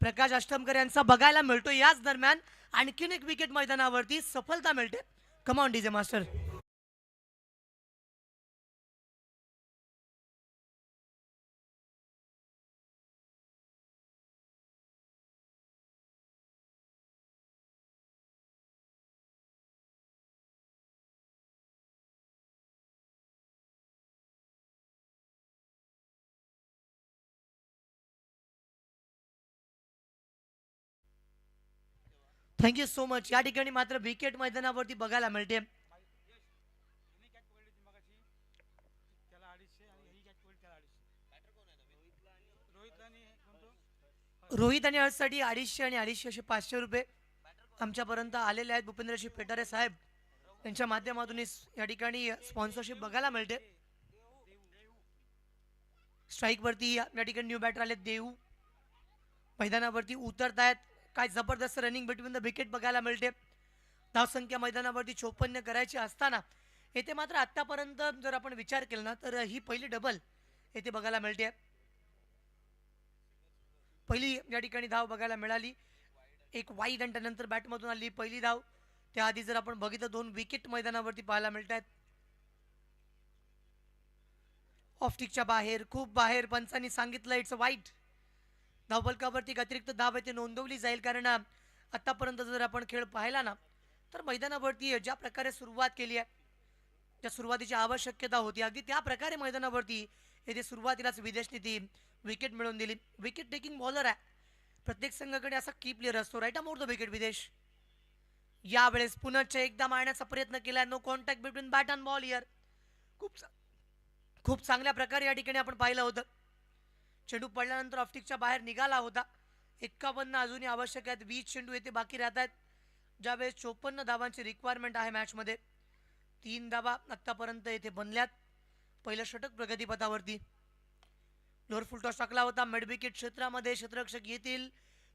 प्रकाश अष्टमकर यांचा बघायला मिळतो. याच दरम्यान आणखीन एक विकेट मैदानावरती सफलता मिळते. कम on DJ master. Thank you so much. या ठिकाणी मात्र विकेट मैदानावरती बघायला मिळते. रोहित आणि हर्षसाठी 250 आणि 250 असे 500 रुपये आमच्यापर्यंत आलेले आहेत. भूपेंद्रजी पेटारे साहेब यांच्या माध्यमातून या ठिकाणी स्पॉन्सरशिप बघायला मिळते. स्ट्राईक वरती या ठिकाणी न्यू बॅटर आले देऊ, मैदानावरती उतरतायत. काय जबरदस्त रनिंग बिटवीन द विकेट बघायला मिळते. धावसंख्या मैदानावरती 54 करायची असताना येथे मात्र आतापर्यंत जर आपण विचार केला ना तर ही पहिली डबल येथे बघायला मिळते. पहिली या ठिकाणी धाव बघायला मिळाली. एक वाईड आणि त्यानंतर बॅटमधून आली पहिली धाव. त्याआधी जर आपण बघितलं 2 विकेट मैदानावरती पाहायला मिळत आहेत. ऑफस्टिकच्या बाहेर, खूप बाहेर. पंचांनी सांगितलं इट्स अ वाईट. धावफलकावरती अतिरिक्त धाव येथे नोंदवली जाईल, कारण आतापर्यंत जर आपण खेळ पाहिला ना तर मैदानावरती ज्या प्रकारे सुरुवात केली आहे, ज्या सुरुवातीची आवश्यकता होती अगदी त्या प्रकारे मैदानावरती येथे सुरुवातीलाच विदेशने ती विकेट मिळवून दिली. विकेट टेकिंग बॉलर आहे. प्रत्येक संघाकडे असा की प्लेअर असतो. राईट मोर द विकेट विदेश. यावेळेस पुनश्च एकदा मारण्याचा प्रयत्न केला. No contact between bat and ball here. खूप चांगल्या प्रकारे या ठिकाणी आपण पाहिलं होतं. चेंडू पडल्यानंतर ऑफस्टिकच्या बाहेर निघाला होता. 51 अजूनही आवश्यक आहेत. 20 चेंडू येथे बाकी राहत आहेत. ज्यावेळेस 54 धावांची रिक्वायरमेंट आहे मॅचमध्ये. 3 धावा आतापर्यंत येथे बनल्यात. पहिलं षटक प्रगतीपथावरती. लोअर फुल टॉस टाकला होता मिड विकेट क्षेत्रामध्ये. क्षेत्ररक्षक येतील,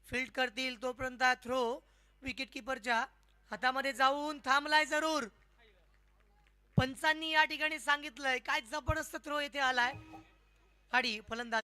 फील्ड करतील, तोपर्यंत थ्रो विकेट किपरच्या हातामध्ये जाऊन थांबलाय जरूर. पंचांनी या ठिकाणी सांगितलंय काय जबरदस्त थ्रो येथे आलाय आणि फलंदाज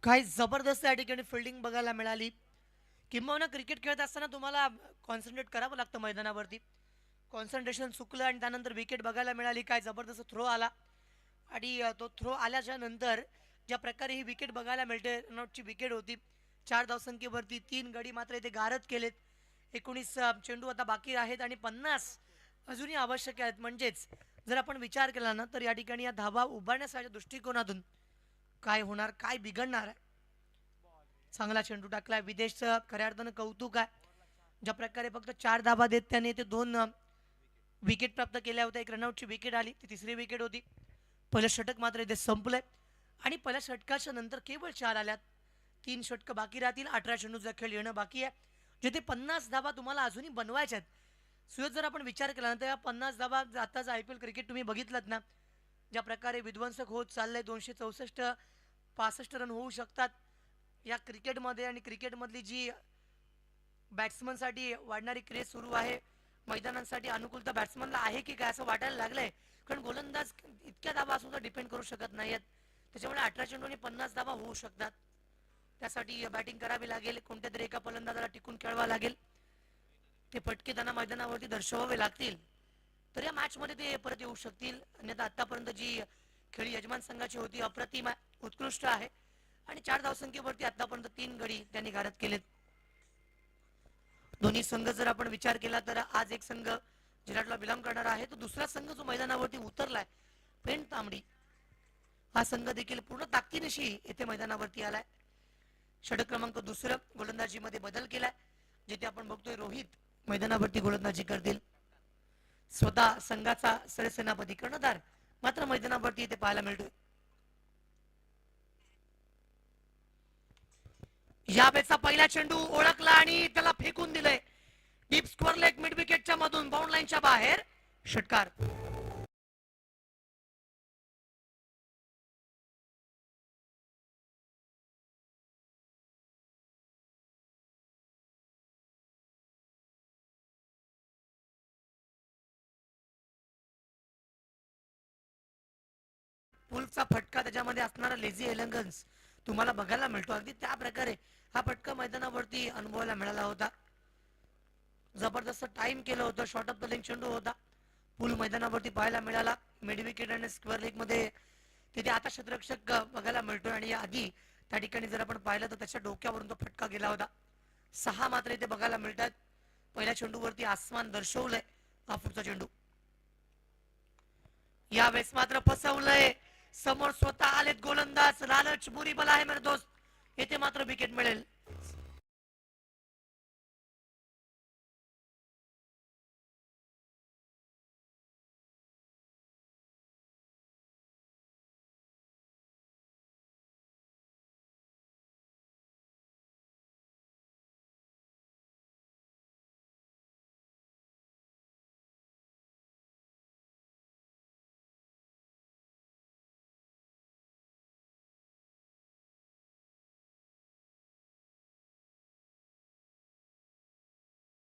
काय जबरदस्त या ठिकाणी फिल्डिंग बघायला मिळाली. किंबहुना क्रिकेट खेळत असताना तुम्हाला कॉन्सन्ट्रेट करावं लागतं मैदानावरती. कॉन्सन्ट्रेशन चुकलं आणि त्यानंतर विकेट बघायला मिळाली. काय जबरदस्त थ्रो आला आणि तो थ्रो आल्याच्या नंतर ज्या प्रकारे ही विकेट बघायला मिळते, रनआउटची विकेट होती. 4 धावसंख्येवरती 3 गडी मात्र इथे गारद केलेत. 19 चेंडू आता बाकी आहेत आणि 50 अजूनही आवश्यक आहेत. म्हणजेच जर आपण विचार केला ना तर या ठिकाणी या धावा उभारण्याच्या दृष्टिकोनातून काय होणार, काय बिघडणार आहे. चांगला चेंडू टाकलाय. विदेशचं खऱ्या अर्थानं कौतुक आहे. ज्या प्रकारे फक्त 4 धावा देत त्याने ते 2 विकेट प्राप्त केल्या होत्या. एक रनआउटची विकेट आली, ती तिसरी विकेट होती. पहिलं षटक मात्र इथे संपलंय आणि पहिल्या षटकाच्या नंतर केवळ 4 आल्यात. 3 षटकं बाकी राहतील. 18 चेंडूचा खेळ येणं बाकी आहे, जिथे 50 धावा तुम्हाला अजूनही बनवायच्या आहेत. सुयोज जर आपण विचार केला ना तर या 50 धावा आताच IPL क्रिकेट तुम्ही बघितलं ना ज्या प्रकारे विध्वंसक होत चाललंय. 264 65 रन होऊ शकतात या क्रिकेटमध्ये. आणि क्रिकेटमधली जी बॅट्समनसाठी वाढणारी क्रेज सुरू आहे, मैदानांसाठी अनुकूलता बॅट्समनला आहे की काय असं वाटायला लागलंय. कारण गोलंदाज इतक्या धावा सुद्धा डिपेंड करू शकत नाहीत. त्याच्यामुळे 18 चेंडूने 50 धावा होऊ शकतात. त्यासाठी बॅटिंग करावी लागेल. कोणत्या तरी एका फलंदाजाला टिकून खेळावं लागेल. ते फटके त्यांना मैदानावरती दर्शवावे लागतील तर या मॅचमध्ये ते परत येऊ शकतील. अन्यथा आतापर्यंत जी खेळी यजमान संघाची होती अप्रतिम आहे, उत्कृष्ट आहे. आणि 4 धावसंख्येवरती आतापर्यंत 3 गडी त्यांनी गारद केलेत. दोन्ही संघ जर आपण विचार केला तर आज एक संघ जिराटला बिलॉंग करणार आहे, तो दुसरा संघ जो मैदानावरती उतरलाय पेंट तांबडी, हा संघ देखील पूर्ण ताकदीनिशी येथे मैदानावरती आलाय. षटक क्रमांक 2 गोलंदाजीमध्ये बदल केलाय. जिथे आपण बघतोय रोहित मैदानावरती गोलंदाजी करतील. स्वतः संघाचा सरसेनापती कर्णधार मात्र मैदानावरती इथे पाहायला मिळतोय. यावेळेचा पहिला चेंडू ओळखला आणि त्याला फेकून दिलंय डीप स्क्वेअर लेग मिड विकेटच्या मधून बाउंड लाईनच्या बाहेर. षटकार. पुलचा फटका त्याच्यामध्ये असणारा लेझी एलिगन्स तुम्हाला बघायला मिळतो. अगदी त्या प्रकारे हा फटका मैदानावरती अनुभवायला मिळाला होता. जबरदस्त टाइम केलं होतं. शॉर्ट ऑफ द लेग चेंडू होता. पूल मैदानावरती पाहायला मिळाला. मिड विकेट आणि स्क्वेअर लेग मध्ये तिथे आता क्षेत्ररक्षक बघायला मिळतोय आणि आधी त्या ठिकाणी जर आपण पाहिलं तर त्याच्या डोक्यावरून तो फटका गेला होता. 6 मात्र इथे बघायला मिळतात. पहिल्या चेंडूवरती आसमान दर्शवलंय हा पुढचा चेंडू. यावेळेस मात्र फसवलंय. समोर स्वतः आलेत गोलंदाज. लालच बुरी बला आहे मेरे दोस्त. येथे मात्र विकेट मिळेल.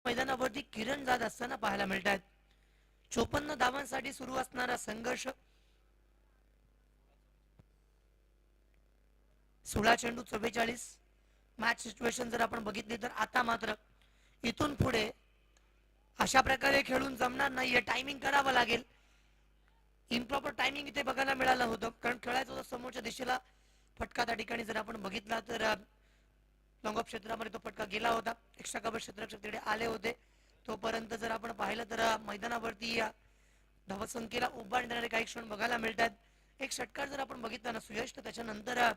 मैदानावरती किरण जात असताना पाहायला मिळतात. 54 धावांसाठी सुरू असणारा संघर्ष. 16 चेंडू 44. मॅच सिच्युएशन जर आपण बघितली तर आता मात्र इथून पुढे अशा प्रकारे खेळून जमणार नाहीये. टायमिंग करावं लागेल. इम्प्रॉपर टायमिंग इथे बघायला मिळालं होतं, कारण खेळायचं होतं समोरच्या दिशेला. फटका त्या ठिकाणी जर आपण बघितला तर लॉंग ऑफ क्षेत्रामध्ये तो फटका गेला होता. एक्स्ट्रा कव्हर क्षेत्राच्या तिकडे आले होते. तोपर्यंत जर आपण पाहिलं तर मैदानावरती धावसंख्येला उभारण्यात येणारे काही क्षण बघायला मिळतात. एक षटकार जर आपण बघितला ना सुयश, तर त्याच्यानंतर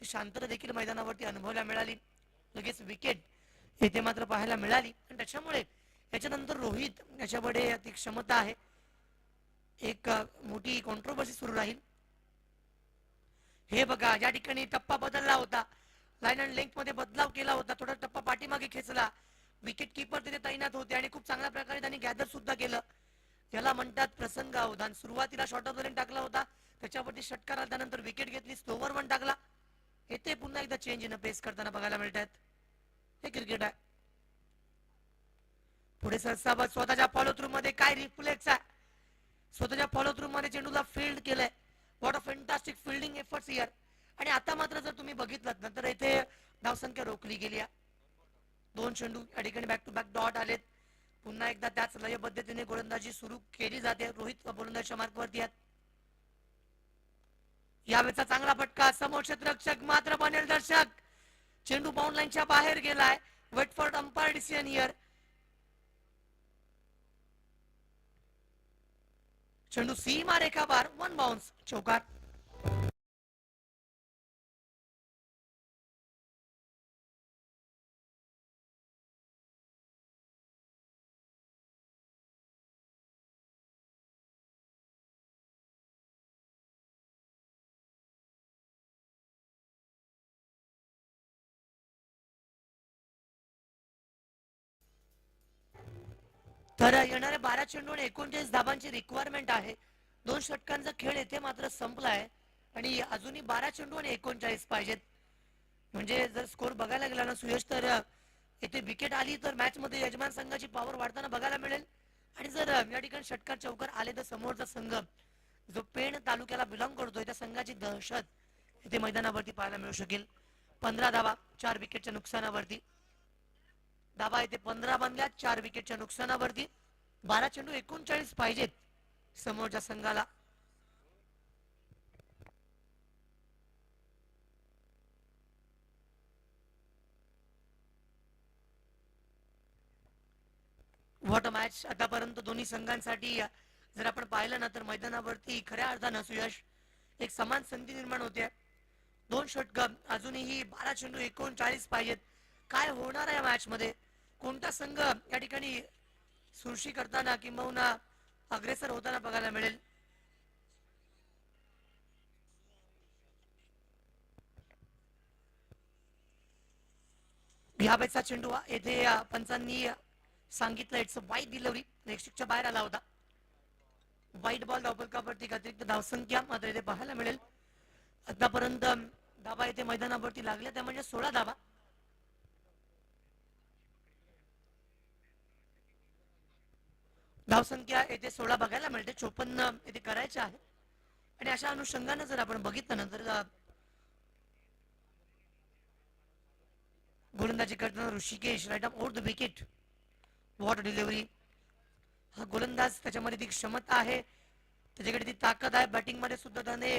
ती शांतता देखील मैदानावरती अनुभवायला मिळाली. लगेच विकेट येथे मात्र पाहायला मिळाली आणि त्याच्यामुळे याच्यानंतर रोहित याच्याकडे ती क्षमता आहे. एक मोठी कॉन्ट्रोवर्सी सुरू राहील. हे बघा, या ठिकाणी टप्पा बदलला होता. लाईन अँड लेंथ मध्ये बदलाव केला होता. थोडा टप्पा पाठीमागे खेचला. विकेट किपर तिथे तैनात होते आणि खूप चांगल्या प्रकारे त्यांनी गॅदर सुद्धा केलं. याला म्हणतात प्रसंग अवधान. सुरुवातीला शॉर्ट ऑफ द लेन टाकला होता, त्याच्यावरती षटकार आला, त्यानंतर विकेट घेतली, स्लोवर वन टाकला. येथे पुन्हा एकदा चेंज इन पेस करताना बघायला मिळतात. हे क्रिकेट आहे. पुढे सरसाबत स्वतःच्या फॉलो थ्रू मध्ये काय रिफ्लेक्स आहे. स्वतःच्या फॉलो थ्रू मध्ये चेंडूला फील्ड केलंय. What a fantastic fielding efforts here. आणि आता मात्र जर तुम्ही बघितलं ना तर इथे धावसंख्या रोखली गेली. 2 चेंडू या ठिकाणी बॅक टू बॅक डॉट आलेत. पुन्हा एकदा त्याच लयबद्धतेने गोलंदाजी सुरू केली जाते. रोहित गोलंदाजीच्या मार्कवरती आहेत. यावेळेचा चांगला फटका. समोर क्षेत्ररक्षक मात्र बनेल दर्शक. चेंडू बाउंड लाईनच्या बाहेर गेलाय. Wait for umpire decision here. चेंडू सीमा रेखा बार. 1 बाउन्स. चौकार. तर येणाऱ्या 12 चेंडू आणि 39 धाबांची रिक्वायरमेंट आहे. 2 षटकांचा खेळ येथे मात्र संपलाय आणि अजूनही 12 चेंडू आणि 39 पाहिजेत. म्हणजे जर स्कोर बघायला गेला ना सुयश, तर येथे विकेट आली तर मॅच मध्ये यजमान संघाची पॉवर वाढताना बघायला मिळेल. आणि जर या ठिकाणी षटकार चौकार आले तर समोरचा संघ जो पेण तालुक्याला बिलॉंग करतोय त्या संघाची दहशत इथे मैदानावरती पाहायला मिळू शकेल. 15 धावा 4 विकेटच्या नुकसानावरती. धावा इथे 15 बनल्या 4 विकेटच्या नुकसानावरती. 12 चेंडू 39 पाहिजेत समोरच्या संघाला. व्हॉट अ मॅच आतापर्यंत दोन्ही संघांसाठी. जर आपण पाहिलं ना तर मैदानावरती खऱ्या अर्थानं सुयश एक समान संधी निर्माण होते. 2 षटक अजूनही 12 चेंडू 39 पाहिजेत. काय होणार आहे या मॅच मध्ये. कोणता संघ या ठिकाणी सुरशी करताना किंबहुना अग्रेसर होताना बघायला मिळेल. ह्यावेळेचा चेंडू येथे पंचांनी सांगितलं इट्स वाईट डिलिव्हरी. नेक्स्टच्या बाहेर आला होता. वाईट बॉल धावपलकावरती अतिरिक्त धावसंख्या मात्र इथे पाहायला मिळेल. आतापर्यंत धावा इथे मैदानावरती लागल्या त्या म्हणजे 16 धावा. धावसंख्या येथे 16 बघायला मिळते. 54 येथे करायचे आहे. आणि अशा अनुषंगाने जर आपण बघितलं ना तर गोलंदाजी करताना Rishikesh right up over the wicket. What delivery. हा गोलंदाज त्याच्यामध्ये ती क्षमता आहे, त्याच्याकडे ती ताकद आहे. बॅटिंग मध्ये सुद्धा त्याने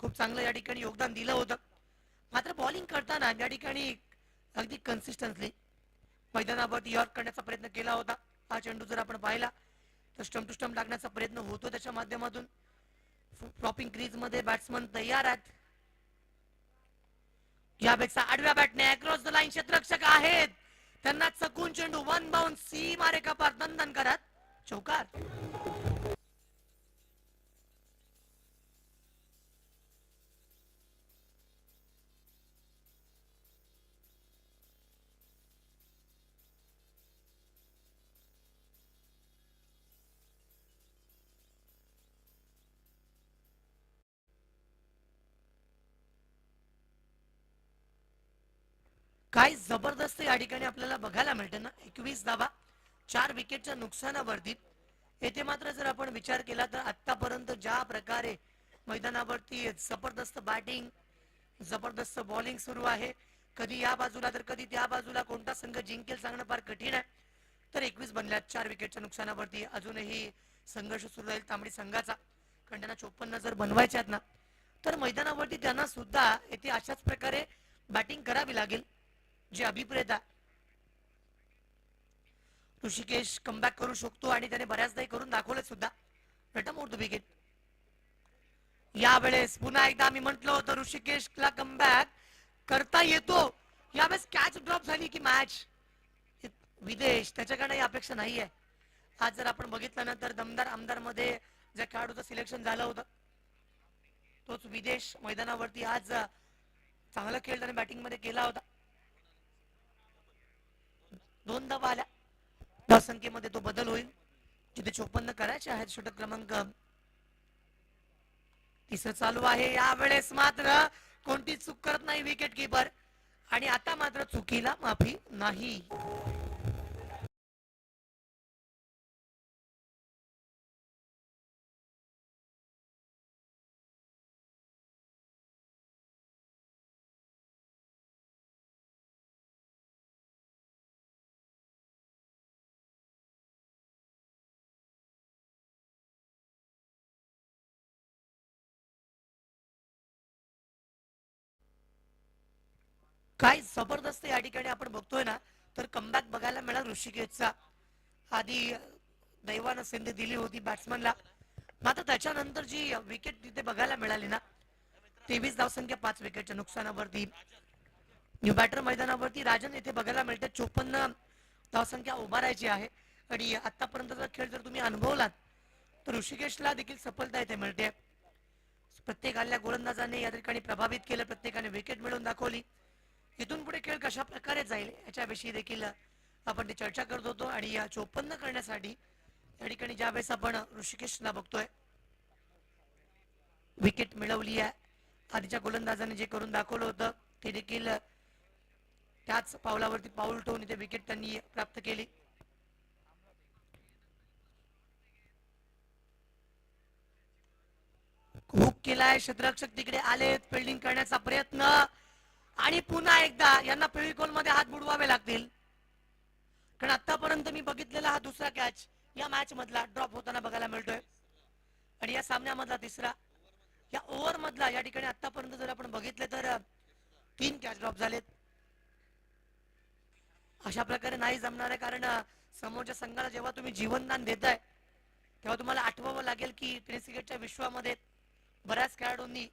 खूप चांगलं या ठिकाणी योगदान दिलं होतं. मात्र बॉलिंग करताना या ठिकाणी अगदी कन्सिस्टन्सली मैदानावरती यॉर्क करण्याचा प्रयत्न केला होता. हा चेंडू जर आपण पाहिला तर स्टंप टू स्टंप लागण्याचा प्रयत्न होतो त्याच्या माध्यमातून. फ्लॉपिंग क्रीज मध्ये बॅट्समन तयार आहेत. यापेक्षा आडव्या बॅटने अक्रॉस द लाईन क्षेत्ररक्षक आहेत, त्यांना चकून चेंडू वन बाउंड सीमा रेखा पार दणदण करत चौकार. काय जबरदस्त या ठिकाणी आपल्याला बघायला मिळतं ना. 21 धावा 4 विकेटच्या नुकसानावरती. येथे मात्र जर आपण विचार केला तर आतापर्यंत ज्या प्रकारे मैदानावरती जबरदस्त बॅटिंग जबरदस्त बॉलिंग सुरू आहे, कधी या बाजूला तर कधी त्या बाजूला कोणता संघ जिंकेल सांगणं फार कठीण आहे. तर 21 बनल्यात 4 विकेटच्या नुकसानावरती. अजूनही संघर्ष सुरू राहील तांबडी संघाचा, कारण त्यांना 54 जर बनवायचे आहेत ना तर मैदानावरती त्यांना सुद्धा येथे अशाच प्रकारे बॅटिंग करावी लागेल जे अभिप्रेत आहे. ऋषिकेश कमबॅक करू शकतो आणि त्याने बऱ्याचदा करून दाखवले सुद्धा. मोठं विकेट यावेळेस पुन्हा एकदा मी म्हटलं होतं ऋषिकेशला कमबॅक करता येतो. यावेळेस कॅच ड्रॉप झाली की मॅच विदेश त्याच्याकडे अपेक्षा नाहीये. आज जर आपण बघितलं ना तर दमदार आमदार मध्ये ज्या खेळाडूचं सिलेक्शन झालं होतं तोच विदेश मैदानावरती आज चांगला खेळ त्याने बॅटिंग मध्ये केला होता. 2 धावा आल्या. धावसंख्येमध्ये तो बदल होईल. जिथे 54 करायचे आहेत षटक क्रमांक 3 चालू आहे. यावेळेस मात्र कोणती चूक करत नाही विकेट किपर आणि आता मात्र चुकीला माफी नाही. काय जबरदस्त या ठिकाणी आपण बघतोय ना तर कमबॅक बघायला मिळाला ऋषिकेशचा. आधी दैवानं संधी दिली होती बॅट्समनला, मात्र त्याच्यानंतर जी विकेट तिथे बघायला मिळाली ना 23 धावसंख्या 5 विकेटच्या नुकसानावरती. न्यू बॅटर मैदानावरती राजन येथे बघायला मिळते 54 धावसंख्या उभारायची आहे. आणि आतापर्यंतचा खेळ जर तुम्ही अनुभवलात तर ऋषिकेशला देखील सफलता येथे मिळते. प्रत्येक हल्ल्या गोलंदाजाने या ठिकाणी प्रभावित केलं, प्रत्येकाने विकेट मिळवून दाखवली. इथून पुढे खेळ कशा प्रकारे जाईल याच्याविषयी देखील आपण ती चर्चा करत होतो. आणि या 54 करण्यासाठी या ठिकाणी ज्यावेळेस आपण ऋषिकेशला बघतोय विकेट मिळवली आहे, आधीच्या गोलंदाजाने जे करून दाखवलं होतं ते देखील त्याच पावलावरती पाऊल ठेवून इथे विकेट त्यांनी प्राप्त केली. हुक केलाय, क्षेत्ररक्षक तिकडे आलेत, फिल्डिंग करण्याचा प्रयत्न आणि पुन्हा एकदा यांना फेविकॉल मध्ये हात बुडवावे लागतील, कारण आतापर्यंत मी बघितलेला हा दुसरा कॅच या मॅच मधला ड्रॉप होताना बघायला मिळतोय आणि या सामन्यामधला तिसरा. या ओव्हर मधला या ठिकाणी आतापर्यंत जर आपण बघितले तर 3 कॅच ड्रॉप झालेत. अशा प्रकारे नाही जमणार आहे, कारण समोरच्या संघाला जेव्हा तुम्ही जीवनदान देताय तेव्हा तुम्हाला आठवावं लागेल की टेनिस क्रिकेटच्या विश्वामध्ये बऱ्याच खेळाडूंनी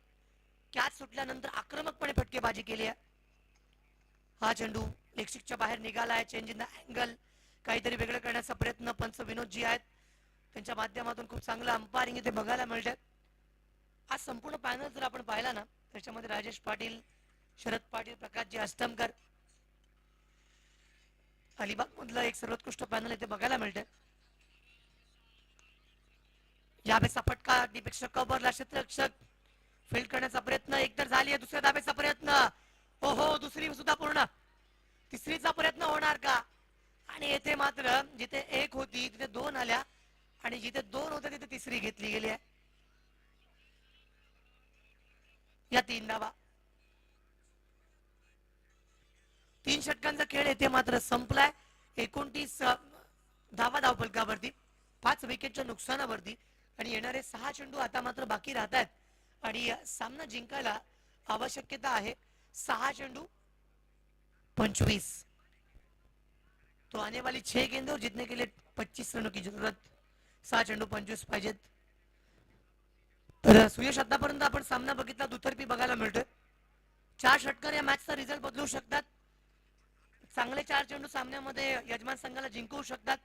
कॅच सुटल्यानंतर आक्रमकपणे फटकेबाजी केली आहे. हा चेंडू लेगस्टिकच्या बाहेर निघाला आहे. चेंज इन द अँगल, काहीतरी वेगळं करण्याचा प्रयत्न पंच विनोद जी आहेत त्यांच्या माध्यमातून खूप चांगलं अंपायरिंग इथे बघायला मिळते. आज संपूर्ण पॅनल जर आपण पाहिला ना त्याच्यामध्ये राजेश पाटील, शरद पाटील, प्रकाशजी अष्टमकर, अलिबाग मधलं एक सर्वोत्कृष्ट पॅनल इथे बघायला मिळते. यावेळेचा फटका दीपेक्षा कबरला, क्षेत्ररक्षक फील्ड करण्याचा प्रयत्न एकतर झाली आहे. दुसऱ्या धाब्याचा प्रयत्न, ओहो दुसरी सुद्धा पूर्ण, तिसरीचा प्रयत्न होणार का? आणि येथे मात्र जिथे 1 होती तिथे 2 आल्या आणि जिथे 2 होते तिथे तिसरी घेतली गेली आहे. या 3 धावा, 3 षटकांचा खेळ येथे मात्र संपलाय. 29 धावा धावफलकावरती 5 विकेटच्या नुकसानावरती आणि येणारे 6 चेंडू आता मात्र बाकी राहत आहेत आणि सामना जिंकायला आवश्यकता आहे 6 चेंडू 25. तो आने वाली 6 गेंदों और जीतने के लिए 25 रनों की जरूरत. 6 चेंडू 25 पाहिजेत. तर सुयश आतापर्यंत आपण सामना बघितला दुतर्फी बघायला मिळतोय. 4 षटकार या मॅचचा रिझल्ट बदलू शकतात. चांगले 4 चेंडू सामन्यामध्ये यजमान संघाला जिंकवू शकतात.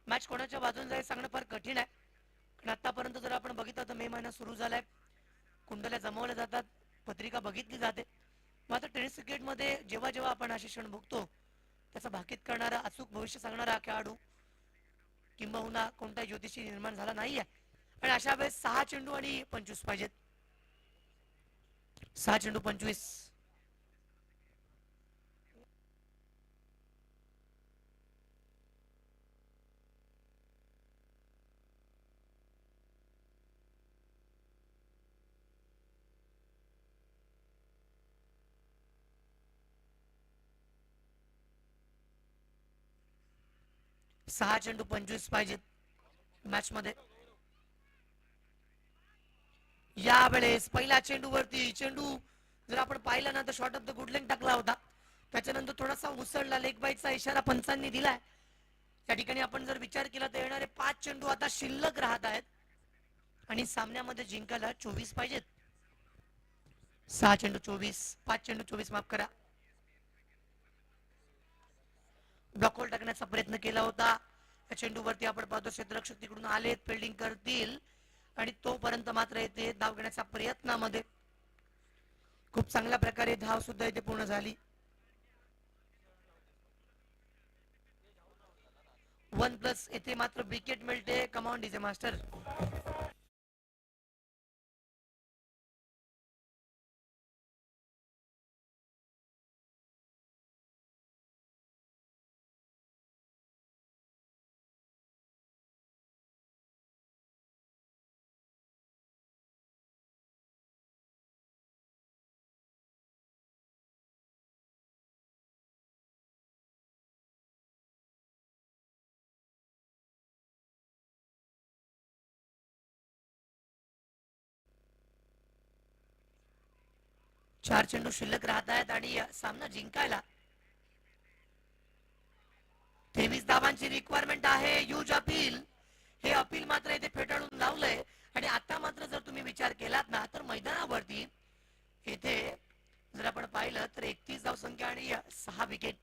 मॅच कोणाच्या बाजूने जाईल सांगणं फार कठीण आहे. कारण आतापर्यंत जर आपण बघितलं तर मे महिना सुरू झालाय. कुंडल्या जमवल्या जातात, पत्रिका बघितली जाते. मात्र टेनिस क्रिकेटमध्ये जेव्हा जेव्हा आपण असे क्षण बघतो त्याचा भाकीत करणारा अचूक भविष्य सांगणारा खेळाडू किंबहुना कोणताही ज्योतिषी निर्माण झाला नाहीये. आणि अशा वेळेस 6 चेंडू आणि 25 पाहिजेत. 6 चेंडू 25. सहा चेंडू 25 पाहिजेत मॅच मध्ये. यावेळेस पहिल्या चेंडूवरती चेंडू जर आपण पाहिला ना तर short of the good length टाकला होता. त्याच्यानंतर थोडासा उसळला, लेग बाईटचा इशारा पंचांनी दिलाय. या ठिकाणी आपण जर विचार केला तर येणारे 5 चेंडू आता शिल्लक राहत आहेत आणि सामन्यामध्ये जिंकायला 24 पाहिजेत. 6 चेंडू 24, 5 चेंडू 24 माफ करा. ब्लॉकहोल टाकण्याचा प्रयत्न केला होता. या चेंडूवरती आपण पाहतो क्षेत्ररक्षक तिकडून आलेत, फिल्डिंग करतील आणि तोपर्यंत मात्र येथे धाव घेण्याच्या प्रयत्नामध्ये खूप चांगल्या प्रकारे धाव सुद्धा इथे पूर्ण झाली. 1+ येथे मात्र विकेट मिळते. Command DJ master. चार चेंडू शिल्लक राहत आहेत आणि सामना जिंकायला 23 धावांची रिक्वायरमेंट आहे. Huge appeal. हे अपील मात्र इथे फेटाळून लावलंय आणि आता मात्र जर तुम्ही विचार केलात ना तर मैदानावरती इथे जर आपण पाहिलं तर 31 धावसंख्या आणि 6 विकेट,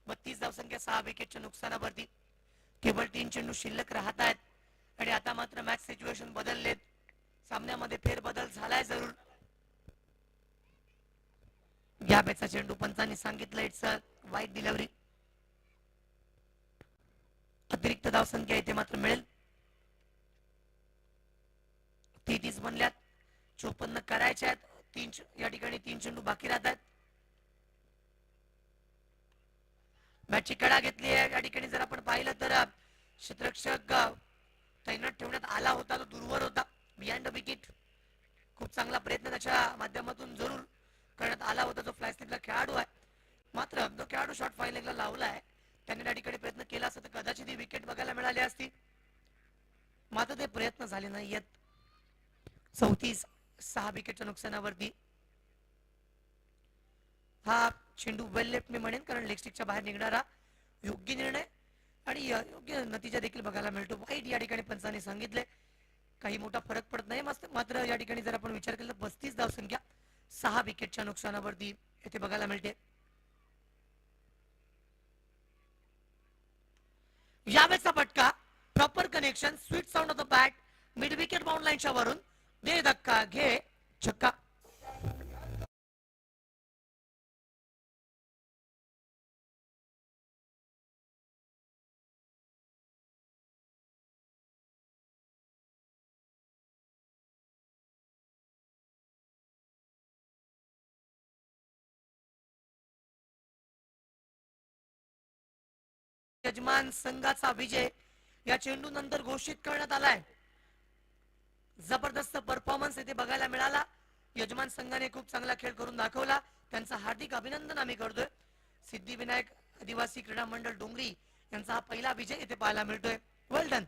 32 धावसंख्या 6 विकेटच्या नुकसानावरती केवळ 3 चेंडू शिल्लक राहत आहेत आणि आता मात्र मॅच सिच्युएशन बदललेत. सामन्यामध्ये फेरबदल झालाय जरूर. या बॅटचा चेंडू पंचांनी सांगितलं इट्स अ वाईट डिलिव्हरी. अतिरिक्त धावसंख्या इथे मात्र मिळेल. 33 बनल्यात, 54 करायच्या आहेत. या ठिकाणी 3 चेंडू बाकी राहतात. मॅचची कडा घेतली आहे. या ठिकाणी जर आपण पाहिलं तर क्षेत्ररक्षक तैनात ठेवण्यात आला होता, तो दूरवर होता बिहाइंड द विकेट. खूप चांगला प्रयत्न त्याच्या माध्यमातून जरूर करण्यात आला होता. जो फ्लॅश स्लिपला खेळाडू आहे, मात्र जो खेळाडू शॉट फायलिंगला लावला आहे त्याने त्या ठिकाणी प्रयत्न केला असता तर कदाचित ही विकेट बघायला मिळाली असती. मात्र ते प्रयत्न झाले नाहीयेत. 34, 6 विकेटच्या नुकसानावरती हा चेंडू वेल लेफ्ट मी म्हणेन, कारण लेग स्टिकच्या बाहेर निघणारा योग्य निर्णय आणि योग्य नतीजा देखील बघायला मिळतो. वाईट या ठिकाणी पंचांनी सांगितले. काही मोठा फरक पडत नाही. मात्र या ठिकाणी जर आपण विचार केला तर 35 धावसंख्या 6 विकेटच्या नुकसानावरती येथे बघायला मिळते. यावेळेचा फटका, proper connection, sweet sound of the bat, mid wicket bound लाईनच्या वरून दे धक्का घे छक्का. यजमान संघाचा विजय या चेंडू नंतर घोषित करण्यात आलाय. जबरदस्त परफॉर्मन्स येथे बघायला मिळाला. यजमान संघाने खूप चांगला खेळ करून दाखवला. त्यांचा हार्दिक अभिनंदन आम्ही करतोय. सिद्धिविनायक आदिवासी क्रीडा मंडळ डोंगरी यांचा हा पहिला विजय येथे पाहायला मिळतोय. वेल डन.